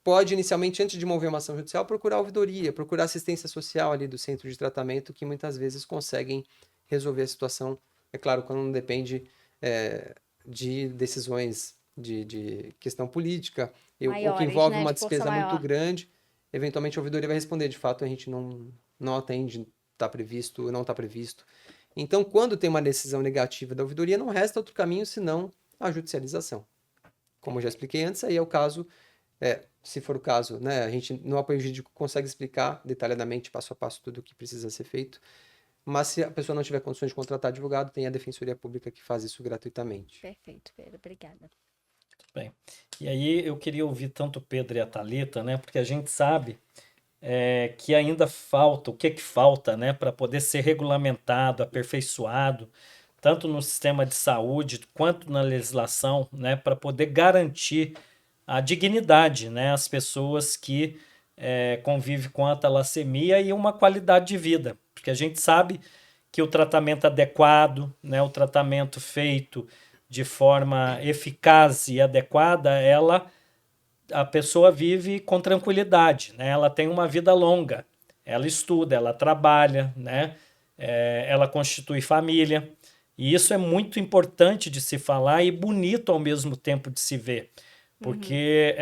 S3: pode inicialmente, antes de mover uma ação judicial, procurar ouvidoria, procurar assistência social ali do centro de tratamento, que muitas vezes conseguem resolver a situação, é claro, quando não depende de decisões de questão política, ou que
S4: Maiores,
S3: envolve
S4: né,
S3: uma
S4: de força
S3: despesa muito
S4: maior.
S3: grande, eventualmente a ouvidoria vai responder, de fato a gente não atende, está previsto, não está previsto. Então, quando tem uma decisão negativa da ouvidoria, não resta outro caminho senão a judicialização. Como eu já expliquei antes, aí é o caso, se for o caso, né, a gente no apoio jurídico consegue explicar detalhadamente, passo a passo, tudo o que precisa ser feito, mas se a pessoa não tiver condições de contratar advogado, tem a Defensoria Pública que faz isso gratuitamente.
S4: Perfeito, Pedro. Obrigada.
S1: Bem, e aí eu queria ouvir tanto o Pedro e a Thalita, né, porque a gente sabe que ainda falta, o que falta, né, para poder ser regulamentado, aperfeiçoado, tanto no sistema de saúde quanto na legislação, né, para poder garantir a dignidade, né, às pessoas que convivem com a talassemia e uma qualidade de vida, porque a gente sabe que o tratamento adequado, né, o tratamento feito de forma eficaz e adequada, a pessoa vive com tranquilidade, né? Ela tem uma vida longa, ela estuda, ela trabalha, né? Ela constitui família, e isso é muito importante de se falar e bonito ao mesmo tempo de se ver, porque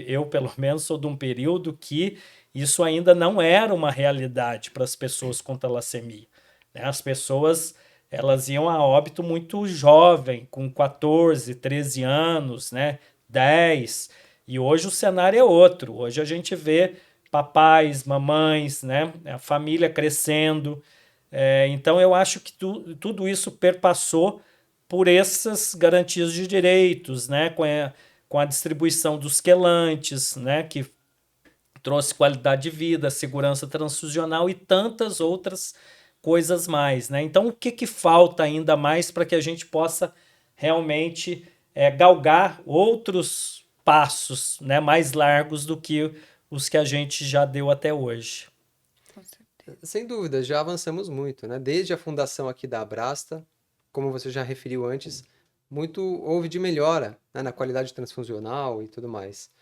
S1: eu pelo menos sou de um período que isso ainda não era uma realidade para as pessoas com talassemia, né? As pessoas elas iam a óbito muito jovem, com 14, 13 anos, né? 10. E hoje o cenário é outro. Hoje a gente vê papais, mamães, né? A família crescendo. Então eu acho que tudo isso perpassou por essas garantias de direitos, né? Com a distribuição dos quelantes, né? Que trouxe qualidade de vida, segurança transfusional e tantas outras coisas mais, né? Então, o que falta ainda mais para que a gente possa realmente galgar outros passos, né, mais largos do que os que a gente já deu até hoje?
S2: Com certeza.
S3: Sem dúvida, já avançamos muito, né? Desde a fundação aqui da Abrasta, como você já referiu antes, muito houve de melhora, né, na qualidade transfusional e tudo mais.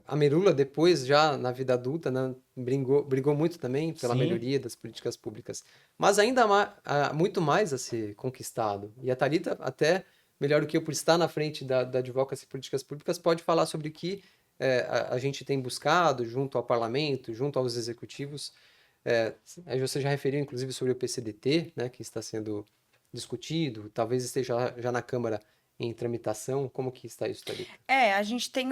S3: A Merula, depois, já na vida adulta, né, brigou muito também pela
S1: Sim.
S3: melhoria das políticas públicas. Mas ainda há muito mais a ser conquistado. E a Thalita, até melhor do que eu, por estar na frente da Advocacy Políticas Públicas, pode falar sobre o que a gente tem buscado junto ao parlamento, junto aos executivos. Você já referiu, inclusive, sobre o PCDT, né, que está sendo discutido, talvez esteja já na Câmara em tramitação? Como que está isso, Thalita?
S2: A gente tem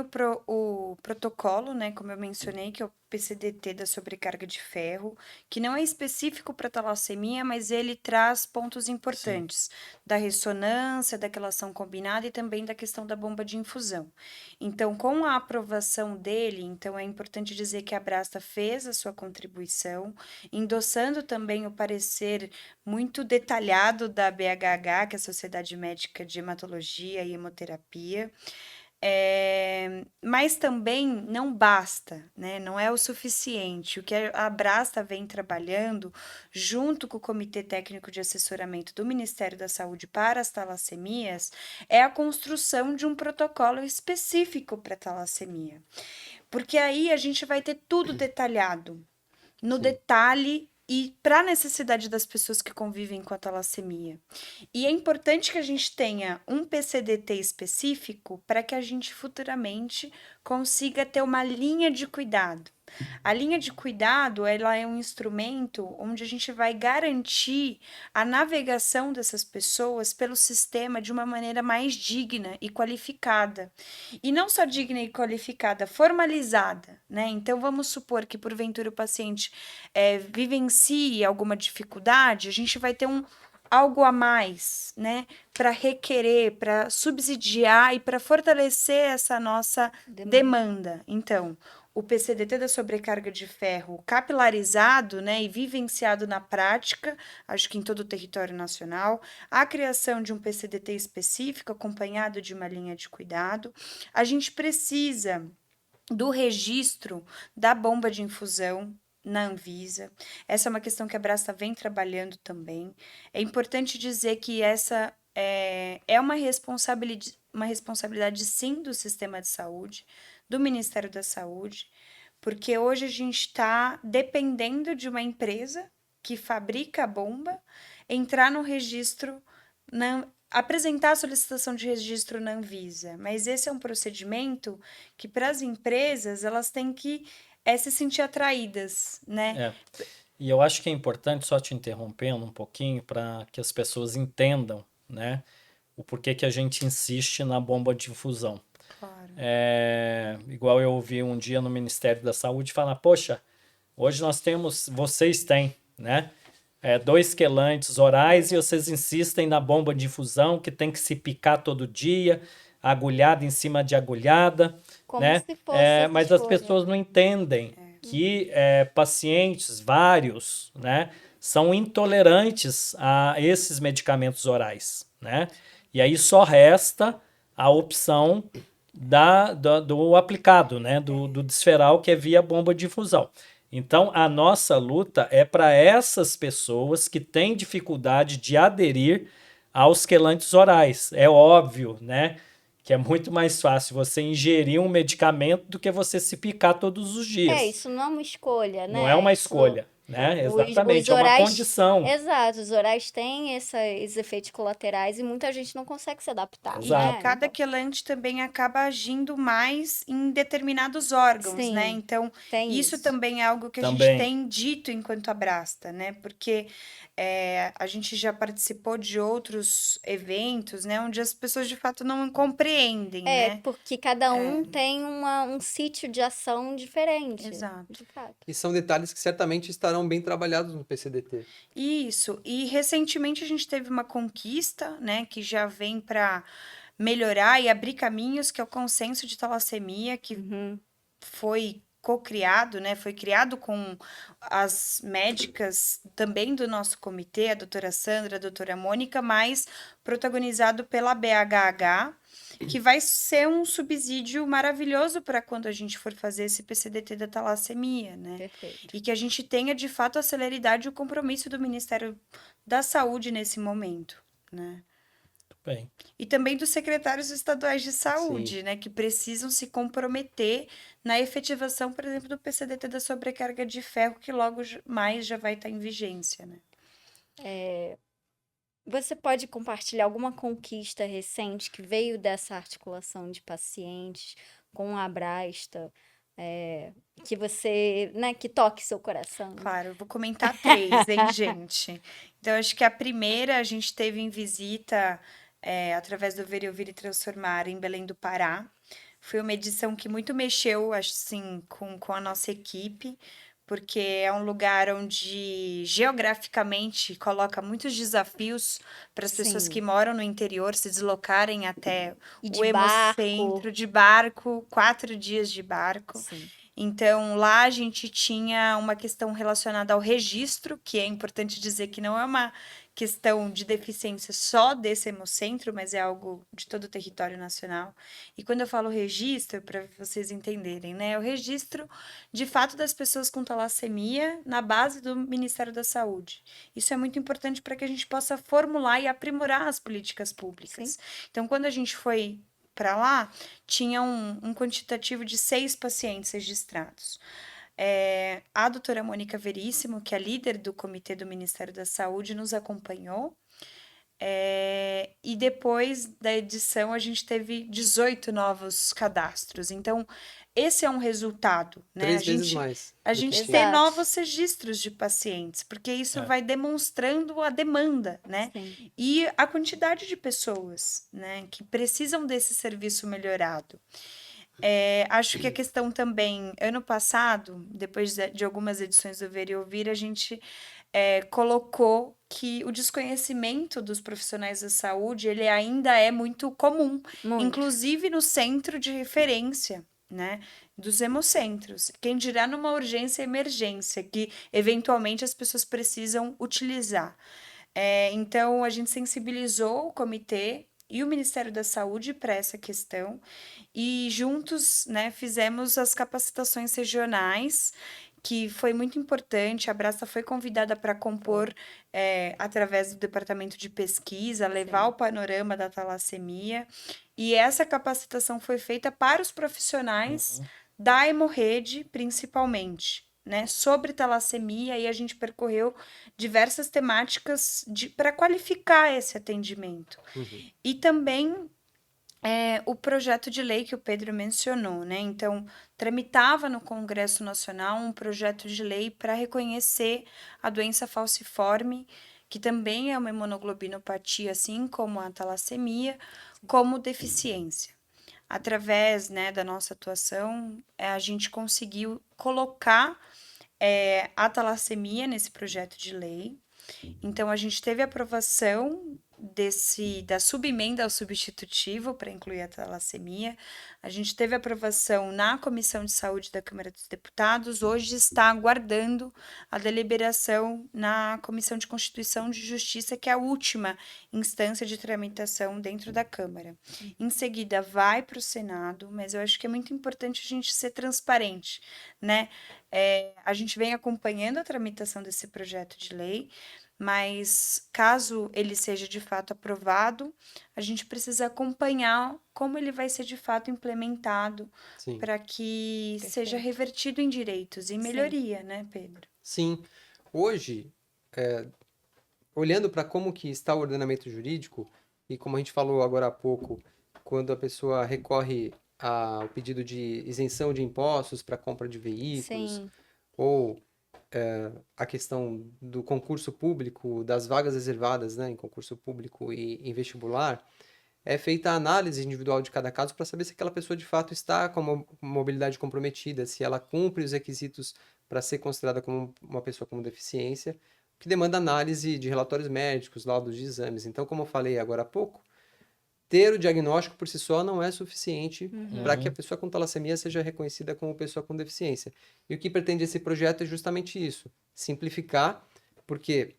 S2: o protocolo, né, como eu mencionei, que é o PCDT da sobrecarga de ferro, que não é específico para talassemia, mas ele traz pontos importantes da ressonância, da quelação combinada e também da questão da bomba de infusão. Então, com a aprovação dele, então é importante dizer que a Abrasta fez a sua contribuição, endossando também o parecer muito detalhado da BHH, que é a Sociedade Médica de Hematologia e Hemoterapia. Mas também não basta, né? Não é o suficiente. O que a Abrasta vem trabalhando, junto com o Comitê Técnico de Assessoramento do Ministério da Saúde para as talassemias, é a construção de um protocolo específico para talassemia. Porque aí a gente vai ter tudo detalhado, no detalhe e para a necessidade das pessoas que convivem com a talassemia. E é importante que a gente tenha um PCDT específico para que a gente futuramente consiga ter uma linha de cuidado. A linha de cuidado, ela é um instrumento onde a gente vai garantir a navegação dessas pessoas pelo sistema de uma maneira mais digna e qualificada. E não só digna e qualificada, formalizada, né? Então, vamos supor que, porventura, o paciente vivencie alguma dificuldade, a gente vai ter algo a mais, né, para requerer, para subsidiar e para fortalecer essa nossa demanda. Então, o PCDT da sobrecarga de ferro capilarizado, né, e vivenciado na prática, acho que em todo o território nacional, a criação de um PCDT específico acompanhado de uma linha de cuidado. A gente precisa do registro da bomba de infusão na Anvisa. Essa é uma questão que a Abrasta vem trabalhando também. É importante dizer que essa é uma responsabilidade, sim, do sistema de saúde, do Ministério da Saúde, porque hoje a gente está dependendo de uma empresa que fabrica a bomba entrar no registro, apresentar a solicitação de registro na Anvisa. Mas esse é um procedimento que, para as empresas, elas têm que se sentir atraídas, né?
S1: E eu acho que é importante, só te interrompendo um pouquinho, para que as pessoas entendam, né, o porquê que a gente insiste na bomba de infusão.
S2: Claro.
S1: Igual eu ouvi um dia no Ministério da Saúde falar, poxa, hoje vocês têm, né, 2 quelantes orais e vocês insistem na bomba de infusão que tem que se picar todo dia, agulhada em cima de agulhada,
S4: Como
S1: né?
S4: se fosse
S1: Mas as pessoas não entendem que pacientes vários, né, são intolerantes a esses medicamentos orais, né? E aí só resta a opção do aplicado, né, do desferal, que é via bomba de infusão. Então, a nossa luta é para essas pessoas que têm dificuldade de aderir aos quelantes orais. É óbvio, né, que é muito mais fácil você ingerir um medicamento do que você se picar todos os dias.
S4: Isso não é uma escolha, né?
S1: Não é uma escolha, né? Exatamente, é uma condição.
S4: Exato, os orais têm esses efeitos colaterais e muita gente não consegue se adaptar.
S1: Exato.
S4: Né?
S2: E cada quelante também acaba agindo mais em determinados órgãos,
S4: Sim,
S2: né? Então, isso também é algo que a gente tem dito enquanto Abrasta, né? Porque a gente já participou de outros eventos, né? Onde as pessoas, de fato, não compreendem, né?
S4: Porque cada um tem um sítio de ação diferente.
S2: Exato.
S4: De fato.
S3: E são detalhes que certamente estarão bem trabalhados no PCDT.
S2: Isso. E recentemente a gente teve uma conquista, né? Que já vem para melhorar e abrir caminhos, que é o consenso de talassemia, que foi co-criado, né? Foi criado com as médicas também do nosso comitê, a doutora Sandra, a doutora Mônica, mas protagonizado pela BHH, que vai ser um subsídio maravilhoso para quando a gente for fazer esse PCDT da talassemia, né?
S4: Perfeito.
S2: E que a gente tenha, de fato, a celeridade e o compromisso do Ministério da Saúde nesse momento, né?
S1: Bem.
S2: E também dos secretários estaduais de saúde, né, que precisam se comprometer na efetivação, por exemplo, do PCDT da sobrecarga de ferro, que logo mais já vai estar em vigência, né?
S4: Você pode compartilhar alguma conquista recente que veio dessa articulação de pacientes com a Abrasta, que você, né, que toque seu coração?
S2: Claro, eu vou comentar 3, hein, gente? Então, acho que a primeira, a gente teve em visita através do Ver e Ouvir e Transformar em Belém do Pará. Foi uma edição que muito mexeu, assim, com a nossa equipe, porque é um lugar onde geograficamente coloca muitos desafios para as pessoas que
S4: Sim.
S2: moram no interior se deslocarem até
S4: E
S2: o
S4: de barco.
S2: Hemocentro de barco, 4 dias de barco.
S4: Sim.
S2: Então, lá a gente tinha uma questão relacionada ao registro, que é importante dizer que não é uma questão de deficiência só desse hemocentro, mas é algo de todo o território nacional. E quando eu falo registro, para vocês entenderem, né? É o registro, de fato, das pessoas com talassemia na base do Ministério da Saúde. Isso é muito importante para que a gente possa formular e aprimorar as políticas públicas.
S4: Sim.
S2: Então, quando a gente foi para lá, tinha um quantitativo de 6 pacientes registrados. A doutora Mônica Veríssimo, que é líder do comitê do Ministério da Saúde, nos acompanhou. E depois da edição, a gente teve 18 novos cadastros. Então, esse é um resultado, né?
S3: 3 vezes mais
S2: A
S3: do que
S2: gente
S3: tinha.
S2: tem
S4: Exato.
S2: novos registros de pacientes, porque isso
S1: É.
S2: vai demonstrando a demanda, né?
S4: Sim.
S2: E a quantidade de pessoas, né, que precisam desse serviço melhorado. Acho que a questão também, ano passado, depois de algumas edições do Ver e Ouvir, a gente colocou que o desconhecimento dos profissionais da saúde, ele ainda é muito comum,
S4: Muito.
S2: inclusive no centro de referência, né, dos hemocentros. Quem dirá numa urgência e emergência, que eventualmente as pessoas precisam utilizar. Então, a gente sensibilizou o comitê e o Ministério da Saúde para essa questão e juntos, né, fizemos as capacitações regionais, que foi muito importante. A Brasta foi convidada para compor, através do departamento de pesquisa, levar o panorama da talassemia. E essa capacitação foi feita para os profissionais da hemorrede, principalmente, né, sobre talassemia, e a gente percorreu diversas temáticas para qualificar esse atendimento.
S3: Uhum.
S2: E também o projeto de lei que o Pedro mencionou, né? Então, tramitava no Congresso Nacional um projeto de lei para reconhecer a doença falciforme, que também é uma imunoglobinopatia, assim como a talassemia, como deficiência. Através, né, da nossa atuação, a gente conseguiu colocar a talassemia nesse projeto de lei. Então, a gente teve aprovação da subemenda ao substitutivo para incluir a talassemia. A gente teve aprovação na Comissão de Saúde da Câmara dos Deputados. Hoje está aguardando a deliberação na Comissão de Constituição e Justiça, que é a última instância de tramitação dentro da Câmara. Em seguida, vai para o Senado, mas eu acho que é muito importante a gente ser transparente, né? A gente vem acompanhando a tramitação desse projeto de lei, mas caso ele seja de fato aprovado, a gente precisa acompanhar como ele vai ser de fato implementado
S3: Sim.
S2: para que seja
S4: Perfeito.
S2: revertido em direitos e melhoria, né, Pedro?
S3: Sim. Hoje, olhando para como que está o ordenamento jurídico, e como a gente falou agora há pouco, quando a pessoa recorre ao pedido de isenção de impostos para compra de veículos,
S4: Sim.
S3: ou a questão do concurso público, das vagas reservadas, né, em concurso público e em vestibular, é feita a análise individual de cada caso para saber se aquela pessoa de fato está com a mobilidade comprometida, se ela cumpre os requisitos para ser considerada como uma pessoa com deficiência, que demanda análise de relatórios médicos, laudos de exames. Então, como eu falei agora há pouco, ter o diagnóstico por si só não é suficiente para que a pessoa com talassemia seja reconhecida como pessoa com deficiência. E o que pretende esse projeto é justamente isso, simplificar, porque,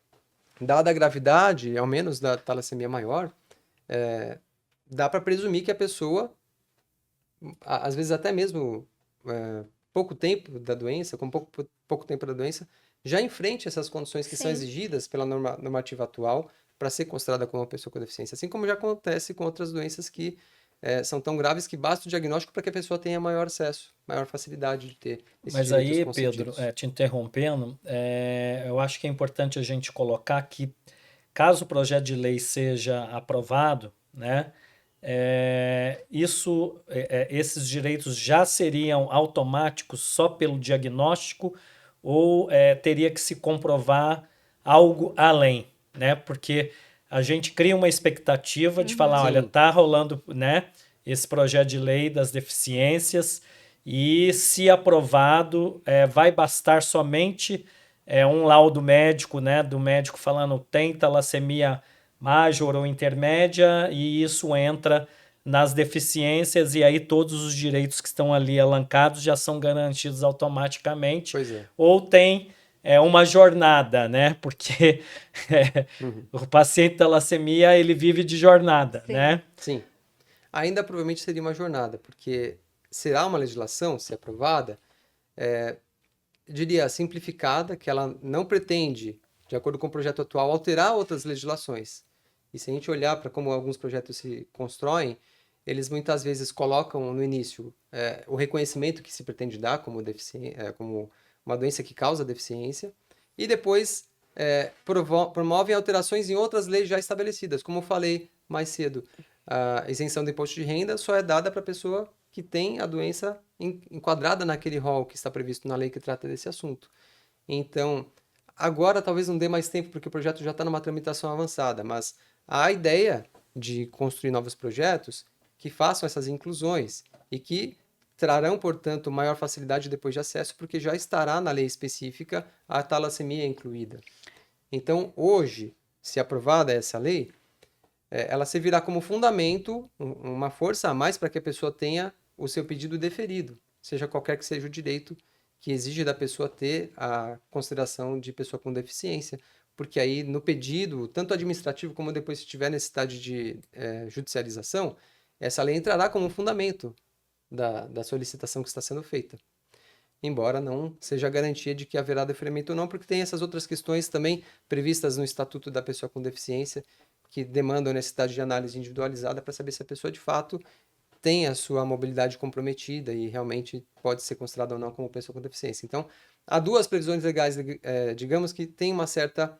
S3: dada a gravidade, ao menos da talassemia maior, dá para presumir que a pessoa, às vezes até mesmo pouco tempo da doença, com pouco tempo da doença, já enfrente essas condições que são
S4: Sim.
S3: exigidas pela normativa atual para ser considerada como uma pessoa com deficiência. Assim como já acontece com outras doenças que são tão graves que basta o diagnóstico para que a pessoa tenha maior acesso, maior facilidade de ter esses
S1: Mas
S3: direitos
S1: aí,
S3: concedidos.
S1: Pedro, te interrompendo, eu acho que é importante a gente colocar que, caso o projeto de lei seja aprovado, né, esses direitos já seriam automáticos só pelo diagnóstico ou teria que se comprovar algo além, né? Porque a gente cria uma expectativa de falar, olha,
S3: Sim.
S1: tá rolando, né, esse projeto de lei das deficiências e, se aprovado, vai bastar somente um laudo médico, né, do médico falando tem talassemia major ou intermédia, e isso entra nas deficiências, e aí todos os direitos que estão ali elencados já são garantidos automaticamente.
S3: Pois é.
S1: Ou tem uma jornada, né? Porque
S3: Uhum.
S1: o paciente talassemia, ele vive de jornada,
S4: Sim.
S1: né?
S3: Sim. Ainda provavelmente seria uma jornada, porque será uma legislação, se aprovada, eu diria simplificada, que ela não pretende, de acordo com o projeto atual, alterar outras legislações. E se a gente olhar para como alguns projetos se constroem, eles muitas vezes colocam no início o reconhecimento que se pretende dar como como uma doença que causa deficiência, e depois promovem alterações em outras leis já estabelecidas. Como eu falei mais cedo, a isenção do imposto de renda só é dada para a pessoa que tem a doença enquadrada naquele rol que está previsto na lei que trata desse assunto. Então, agora talvez não dê mais tempo, porque o projeto já está numa tramitação avançada, mas a ideia de construir novos projetos que façam essas inclusões e que trarão, portanto, maior facilidade depois de acesso, porque já estará na lei específica a talassemia incluída. Então, hoje, se aprovada essa lei, ela servirá como fundamento, uma força a mais para que a pessoa tenha o seu pedido deferido, seja qualquer que seja o direito que exige da pessoa ter a consideração de pessoa com deficiência, porque aí no pedido, tanto administrativo como depois se tiver necessidade de judicialização, essa lei entrará como fundamento da solicitação que está sendo feita. Embora não seja garantia de que haverá deferimento ou não, porque tem essas outras questões também previstas no Estatuto da Pessoa com Deficiência, que demandam a necessidade de análise individualizada para saber se a pessoa de fato tem a sua mobilidade comprometida e realmente pode ser considerada ou não como pessoa com deficiência. Então, há duas previsões legais, digamos, que têm uma certa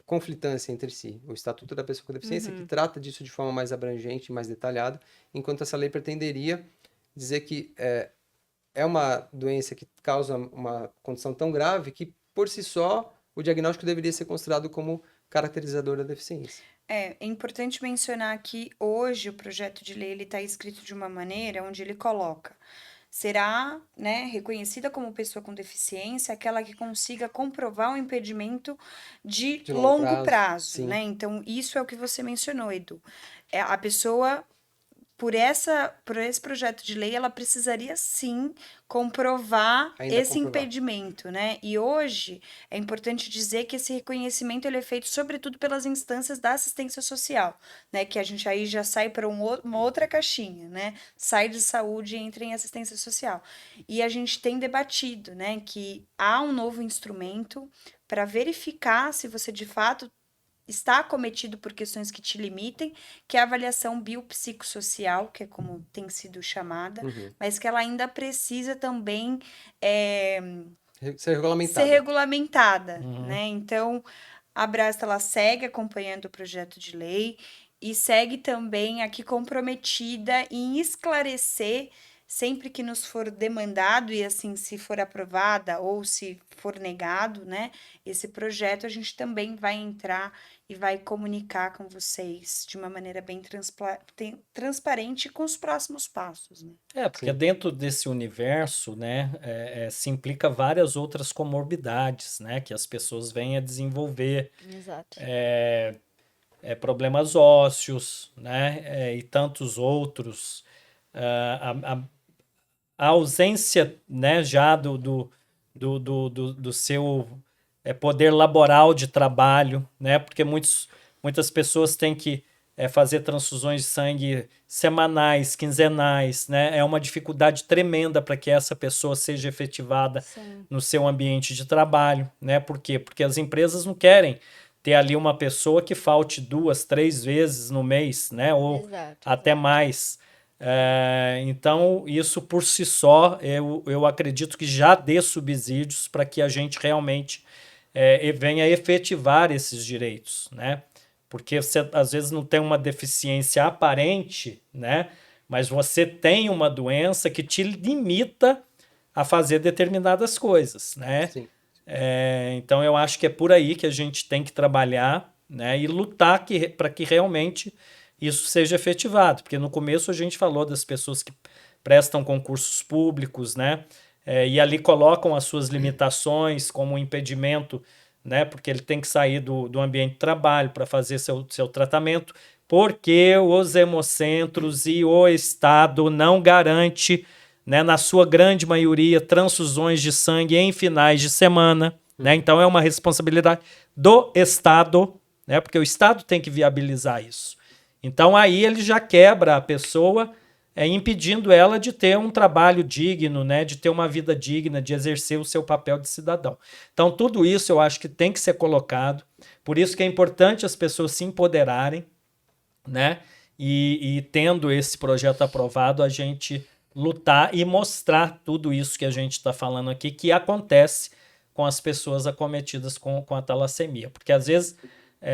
S3: conflitância entre si. O Estatuto da Pessoa com Deficiência, que trata disso de forma mais abrangente e mais detalhada, enquanto essa lei pretenderia dizer que é uma doença que causa uma condição tão grave que, por si só, o diagnóstico deveria ser considerado como caracterizador da deficiência.
S2: É importante mencionar que hoje o projeto de lei está escrito de uma maneira onde ele coloca: será, né, reconhecida como pessoa com deficiência aquela que consiga comprovar um impedimento de
S3: longo
S2: longo prazo,
S3: sim.
S2: né? Então, isso é o que você mencionou, Edu. A pessoa, por esse projeto de lei, ela precisaria sim comprovar
S3: Ainda
S2: esse
S3: comprovar.
S2: impedimento, né? E hoje é importante dizer que esse reconhecimento ele é feito sobretudo pelas instâncias da assistência social, né? Que a gente aí já sai para uma outra caixinha, né? Sai de saúde e entra em assistência social. E a gente tem debatido, né? Que há um novo instrumento para verificar se você de fato está acometido por questões que te limitem, que é a avaliação biopsicossocial, que é como tem sido chamada, mas que ela ainda precisa também
S3: Ser regulamentada.
S2: ser regulamentada, né? Então, a Brasta, ela segue acompanhando o projeto de lei e segue também aqui comprometida em esclarecer sempre que nos for demandado e assim, se for aprovada ou se for negado, né, esse projeto, a gente também vai entrar e vai comunicar com vocês de uma maneira bem transparente com os próximos passos, né?
S1: Porque dentro desse universo, né, se implica várias outras comorbidades, né, que as pessoas vêm a desenvolver,
S4: Exato.
S1: problemas ósseos, né, e tantos outros. A ausência, né, já do seu poder laboral de trabalho, né, porque muitas pessoas têm que fazer transfusões de sangue semanais, quinzenais, né, é uma dificuldade tremenda para que essa pessoa seja efetivada
S4: Sim.
S1: no seu ambiente de trabalho, né, por quê? Porque as empresas não querem ter ali uma pessoa que falte 2, 3 vezes no mês, né, ou
S4: Exato,
S1: até mais. Então, isso por si só, eu acredito que já dê subsídios para que a gente realmente venha efetivar esses direitos, né? Porque você às vezes não tem uma deficiência aparente, né? Mas você tem uma doença que te limita a fazer determinadas coisas, né?
S3: Sim.
S1: Então, eu acho que é por aí que a gente tem que trabalhar, né? E lutar para que realmente isso seja efetivado. Porque no começo a gente falou das pessoas que prestam concursos públicos, né? E ali colocam as suas limitações como um impedimento, né? Porque ele tem que sair do ambiente de trabalho para fazer seu tratamento, porque os hemocentros e o Estado não garante, né, na sua grande maioria, transfusões de sangue em finais de semana, né? Então é uma responsabilidade do Estado, né? Porque o Estado tem que viabilizar isso. Então aí ele já quebra a pessoa, impedindo ela de ter um trabalho digno, né? De ter uma vida digna, de exercer o seu papel de cidadão. Então tudo isso eu acho que tem que ser colocado. Por isso que é importante as pessoas se empoderarem, né? E tendo esse projeto aprovado, a gente lutar e mostrar tudo isso que a gente está falando aqui, que acontece com as pessoas acometidas com a talassemia. Porque às vezes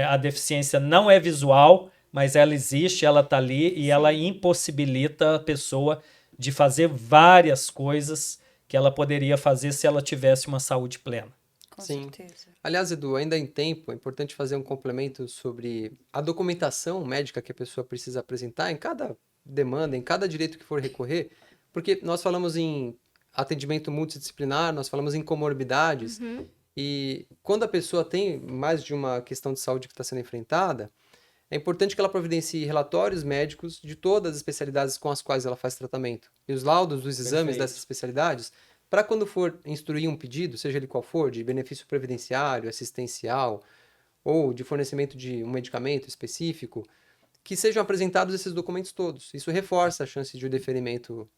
S1: a deficiência não é visual, mas ela existe, ela está ali e ela impossibilita a pessoa de fazer várias coisas que ela poderia fazer se ela tivesse uma saúde plena.
S2: Com
S3: Sim.
S2: certeza.
S3: Aliás, Edu, ainda em tempo, é importante fazer um complemento sobre a documentação médica que a pessoa precisa apresentar em cada demanda, em cada direito que for recorrer, porque nós falamos em atendimento multidisciplinar, nós falamos em comorbidades, e quando a pessoa tem mais de uma questão de saúde que está sendo enfrentada, é importante que ela providencie relatórios médicos de todas as especialidades com as quais ela faz tratamento. E os laudos dos exames
S1: Perfeito.
S3: dessas especialidades, para quando for instruir um pedido, seja ele qual for, de benefício previdenciário, assistencial, ou de fornecimento de um medicamento específico, que sejam apresentados esses documentos todos. Isso reforça a chance de o deferimento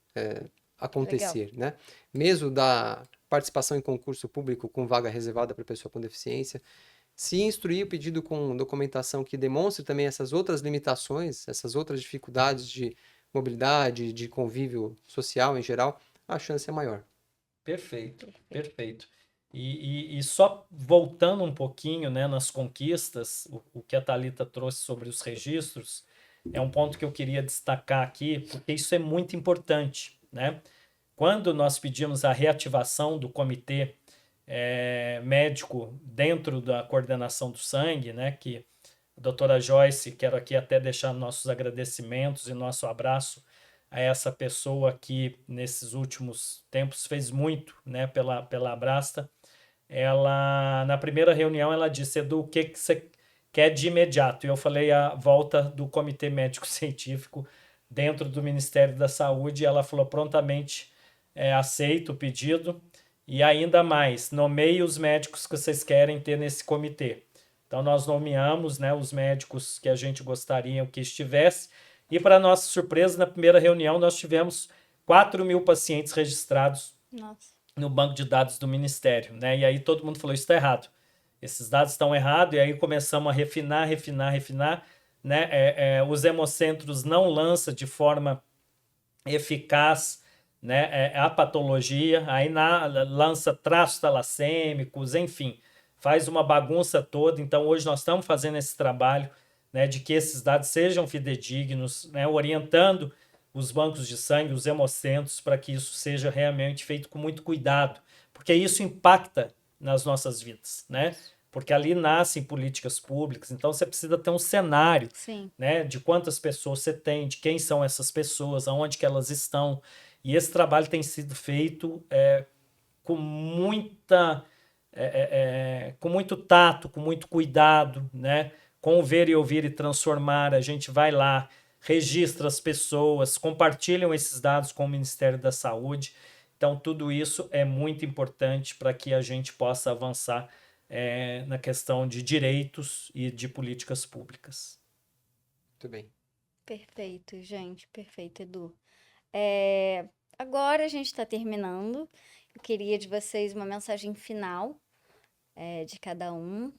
S3: acontecer, né? Mesmo da participação em concurso público com vaga reservada para pessoa com deficiência, se instruir o pedido com documentação que demonstre também essas outras limitações, essas outras dificuldades de mobilidade, de convívio social em geral, a chance é maior.
S1: Perfeito, perfeito. E só voltando um pouquinho, né, nas conquistas, o que a Thalita trouxe sobre os registros, é um ponto que eu queria destacar aqui, porque isso é muito importante, né? Quando nós pedimos a reativação do comitê médico dentro da coordenação do sangue, né, que a doutora Joyce, quero aqui até deixar nossos agradecimentos e nosso abraço a essa pessoa que nesses últimos tempos fez muito, né, pela Abrasta. Ela, na primeira reunião, ela disse: Edu, o que você quer de imediato? E eu falei a volta do Comitê Médico Científico dentro do Ministério da Saúde, e ela falou prontamente: aceito o pedido, e ainda mais, nomeie os médicos que vocês querem ter nesse comitê. Então nós nomeamos, né, os médicos que a gente gostaria que estivesse, e para nossa surpresa, na primeira reunião nós tivemos 4.000 pacientes registrados no banco de dados do Ministério, né? E aí todo mundo falou: isso está errado, esses dados estão errados, e aí começamos a refinar, né? Os hemocentros não lançam de forma eficaz, né, a patologia, aí lança traços talassêmicos, enfim, faz uma bagunça toda. Então hoje nós estamos fazendo esse trabalho, né, de que esses dados sejam fidedignos, né, orientando os bancos de sangue, os hemocentros, para que isso seja realmente feito com muito cuidado, porque isso impacta nas nossas vidas, né? Porque ali nascem políticas públicas, então você precisa ter um cenário, né, de quantas pessoas você tem, de quem são essas pessoas, aonde que elas estão. E esse trabalho tem sido feito com com muito tato, com muito cuidado, né? Com o ver e ouvir e transformar. A gente vai lá, registra as pessoas, compartilham esses dados com o Ministério da Saúde. Então, tudo isso é muito importante para que a gente possa avançar na questão de direitos e de políticas públicas.
S3: Muito bem.
S4: Perfeito, gente. Perfeito, Edu. Agora a gente está terminando. Eu queria de vocês uma mensagem final de cada um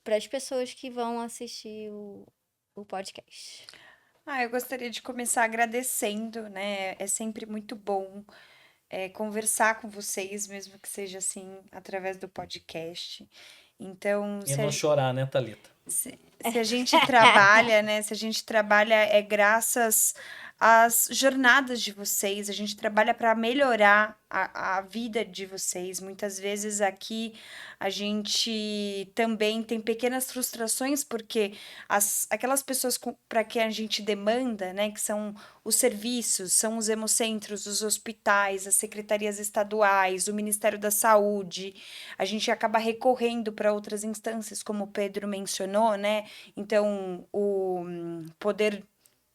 S4: para as pessoas que vão assistir o podcast.
S2: Eu gostaria de começar agradecendo, né? É sempre muito bom conversar com vocês, mesmo que seja assim, através do podcast. Então,
S1: E não chorar, né, Thalita?
S2: se a gente trabalha, né? Se a gente trabalha graças as jornadas de vocês, a gente trabalha para melhorar a vida de vocês. Muitas vezes aqui a gente também tem pequenas frustrações, porque aquelas pessoas para que a gente demanda, né, que são os serviços, são os hemocentros, os hospitais, as secretarias estaduais, o Ministério da Saúde, a gente acaba recorrendo para outras instâncias, como o Pedro mencionou, né? Então, o poder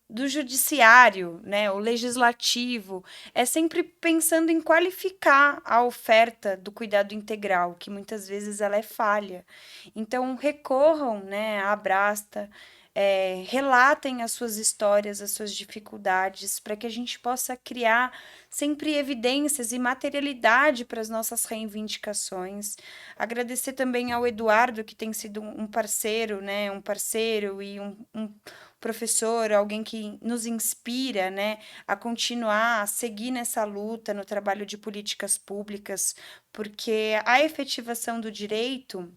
S2: do judiciário, né, o legislativo, é sempre pensando em qualificar a oferta do cuidado integral, que muitas vezes ela é falha. Então, recorram, né, à Abrasta, relatem as suas histórias, as suas dificuldades, para que a gente possa criar sempre evidências e materialidade para as nossas reivindicações. Agradecer também ao Eduardo, que tem sido um parceiro, né, um parceiro e um professor, alguém que nos inspira, né, a continuar, a seguir nessa luta no trabalho de políticas públicas, porque a efetivação do direito,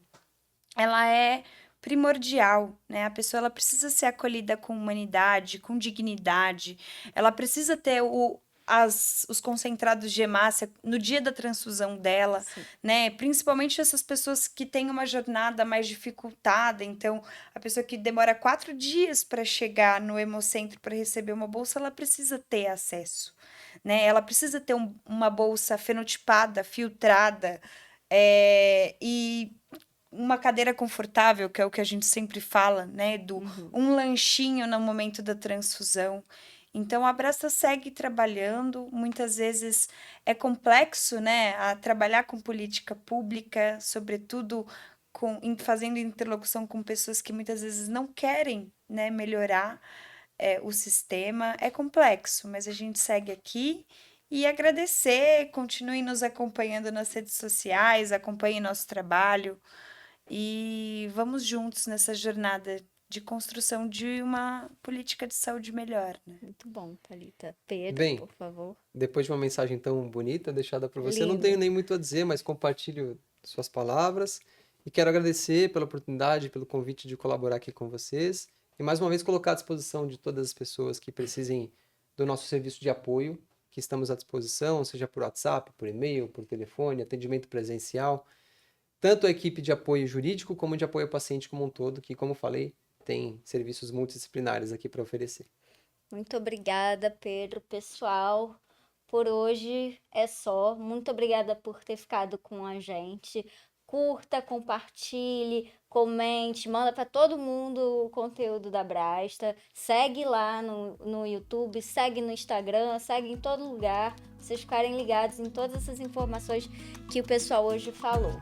S2: ela é primordial, né? A pessoa ela precisa ser acolhida com humanidade, com dignidade, ela precisa ter os concentrados de hemácia no dia da transfusão dela,
S4: Sim.
S2: né? Principalmente essas pessoas que têm uma jornada mais dificultada. Então, a pessoa que demora 4 dias para chegar no hemocentro para receber uma bolsa, ela precisa ter acesso, né? Ela precisa ter uma bolsa fenotipada, filtrada, e uma cadeira confortável, que é o que a gente sempre fala, né? Um lanchinho no momento da transfusão. Então, a Abrasta segue trabalhando, muitas vezes é complexo, né, a trabalhar com política pública, sobretudo fazendo interlocução com pessoas que muitas vezes não querem, né, melhorar o sistema. É complexo, mas a gente segue aqui e agradecer, continuem nos acompanhando nas redes sociais, acompanhem nosso trabalho e vamos juntos nessa jornada de construção de uma política de saúde melhor, né?
S4: Muito bom, Thalita. Pedro,
S3: Bem,
S4: por favor.
S3: depois de uma mensagem tão bonita deixada por você, não
S4: Lindo.
S3: tenho nem muito a dizer, mas compartilho suas palavras e quero agradecer pela oportunidade, pelo convite de colaborar aqui com vocês e mais uma vez colocar à disposição de todas as pessoas que precisem do nosso serviço de apoio, que estamos à disposição, seja por WhatsApp, por e-mail, por telefone, atendimento presencial, tanto a equipe de apoio jurídico como de apoio ao paciente como um todo, que, como falei, tem serviços multidisciplinares aqui para oferecer.
S4: Muito obrigada, Pedro. Pessoal, por hoje é só. Muito obrigada por ter ficado com a gente. Curta, compartilhe, comente, manda para todo mundo o conteúdo da Abrasta. Segue lá no YouTube, segue no Instagram, segue em todo lugar. Pra vocês ficarem ligados em todas essas informações que o pessoal hoje falou.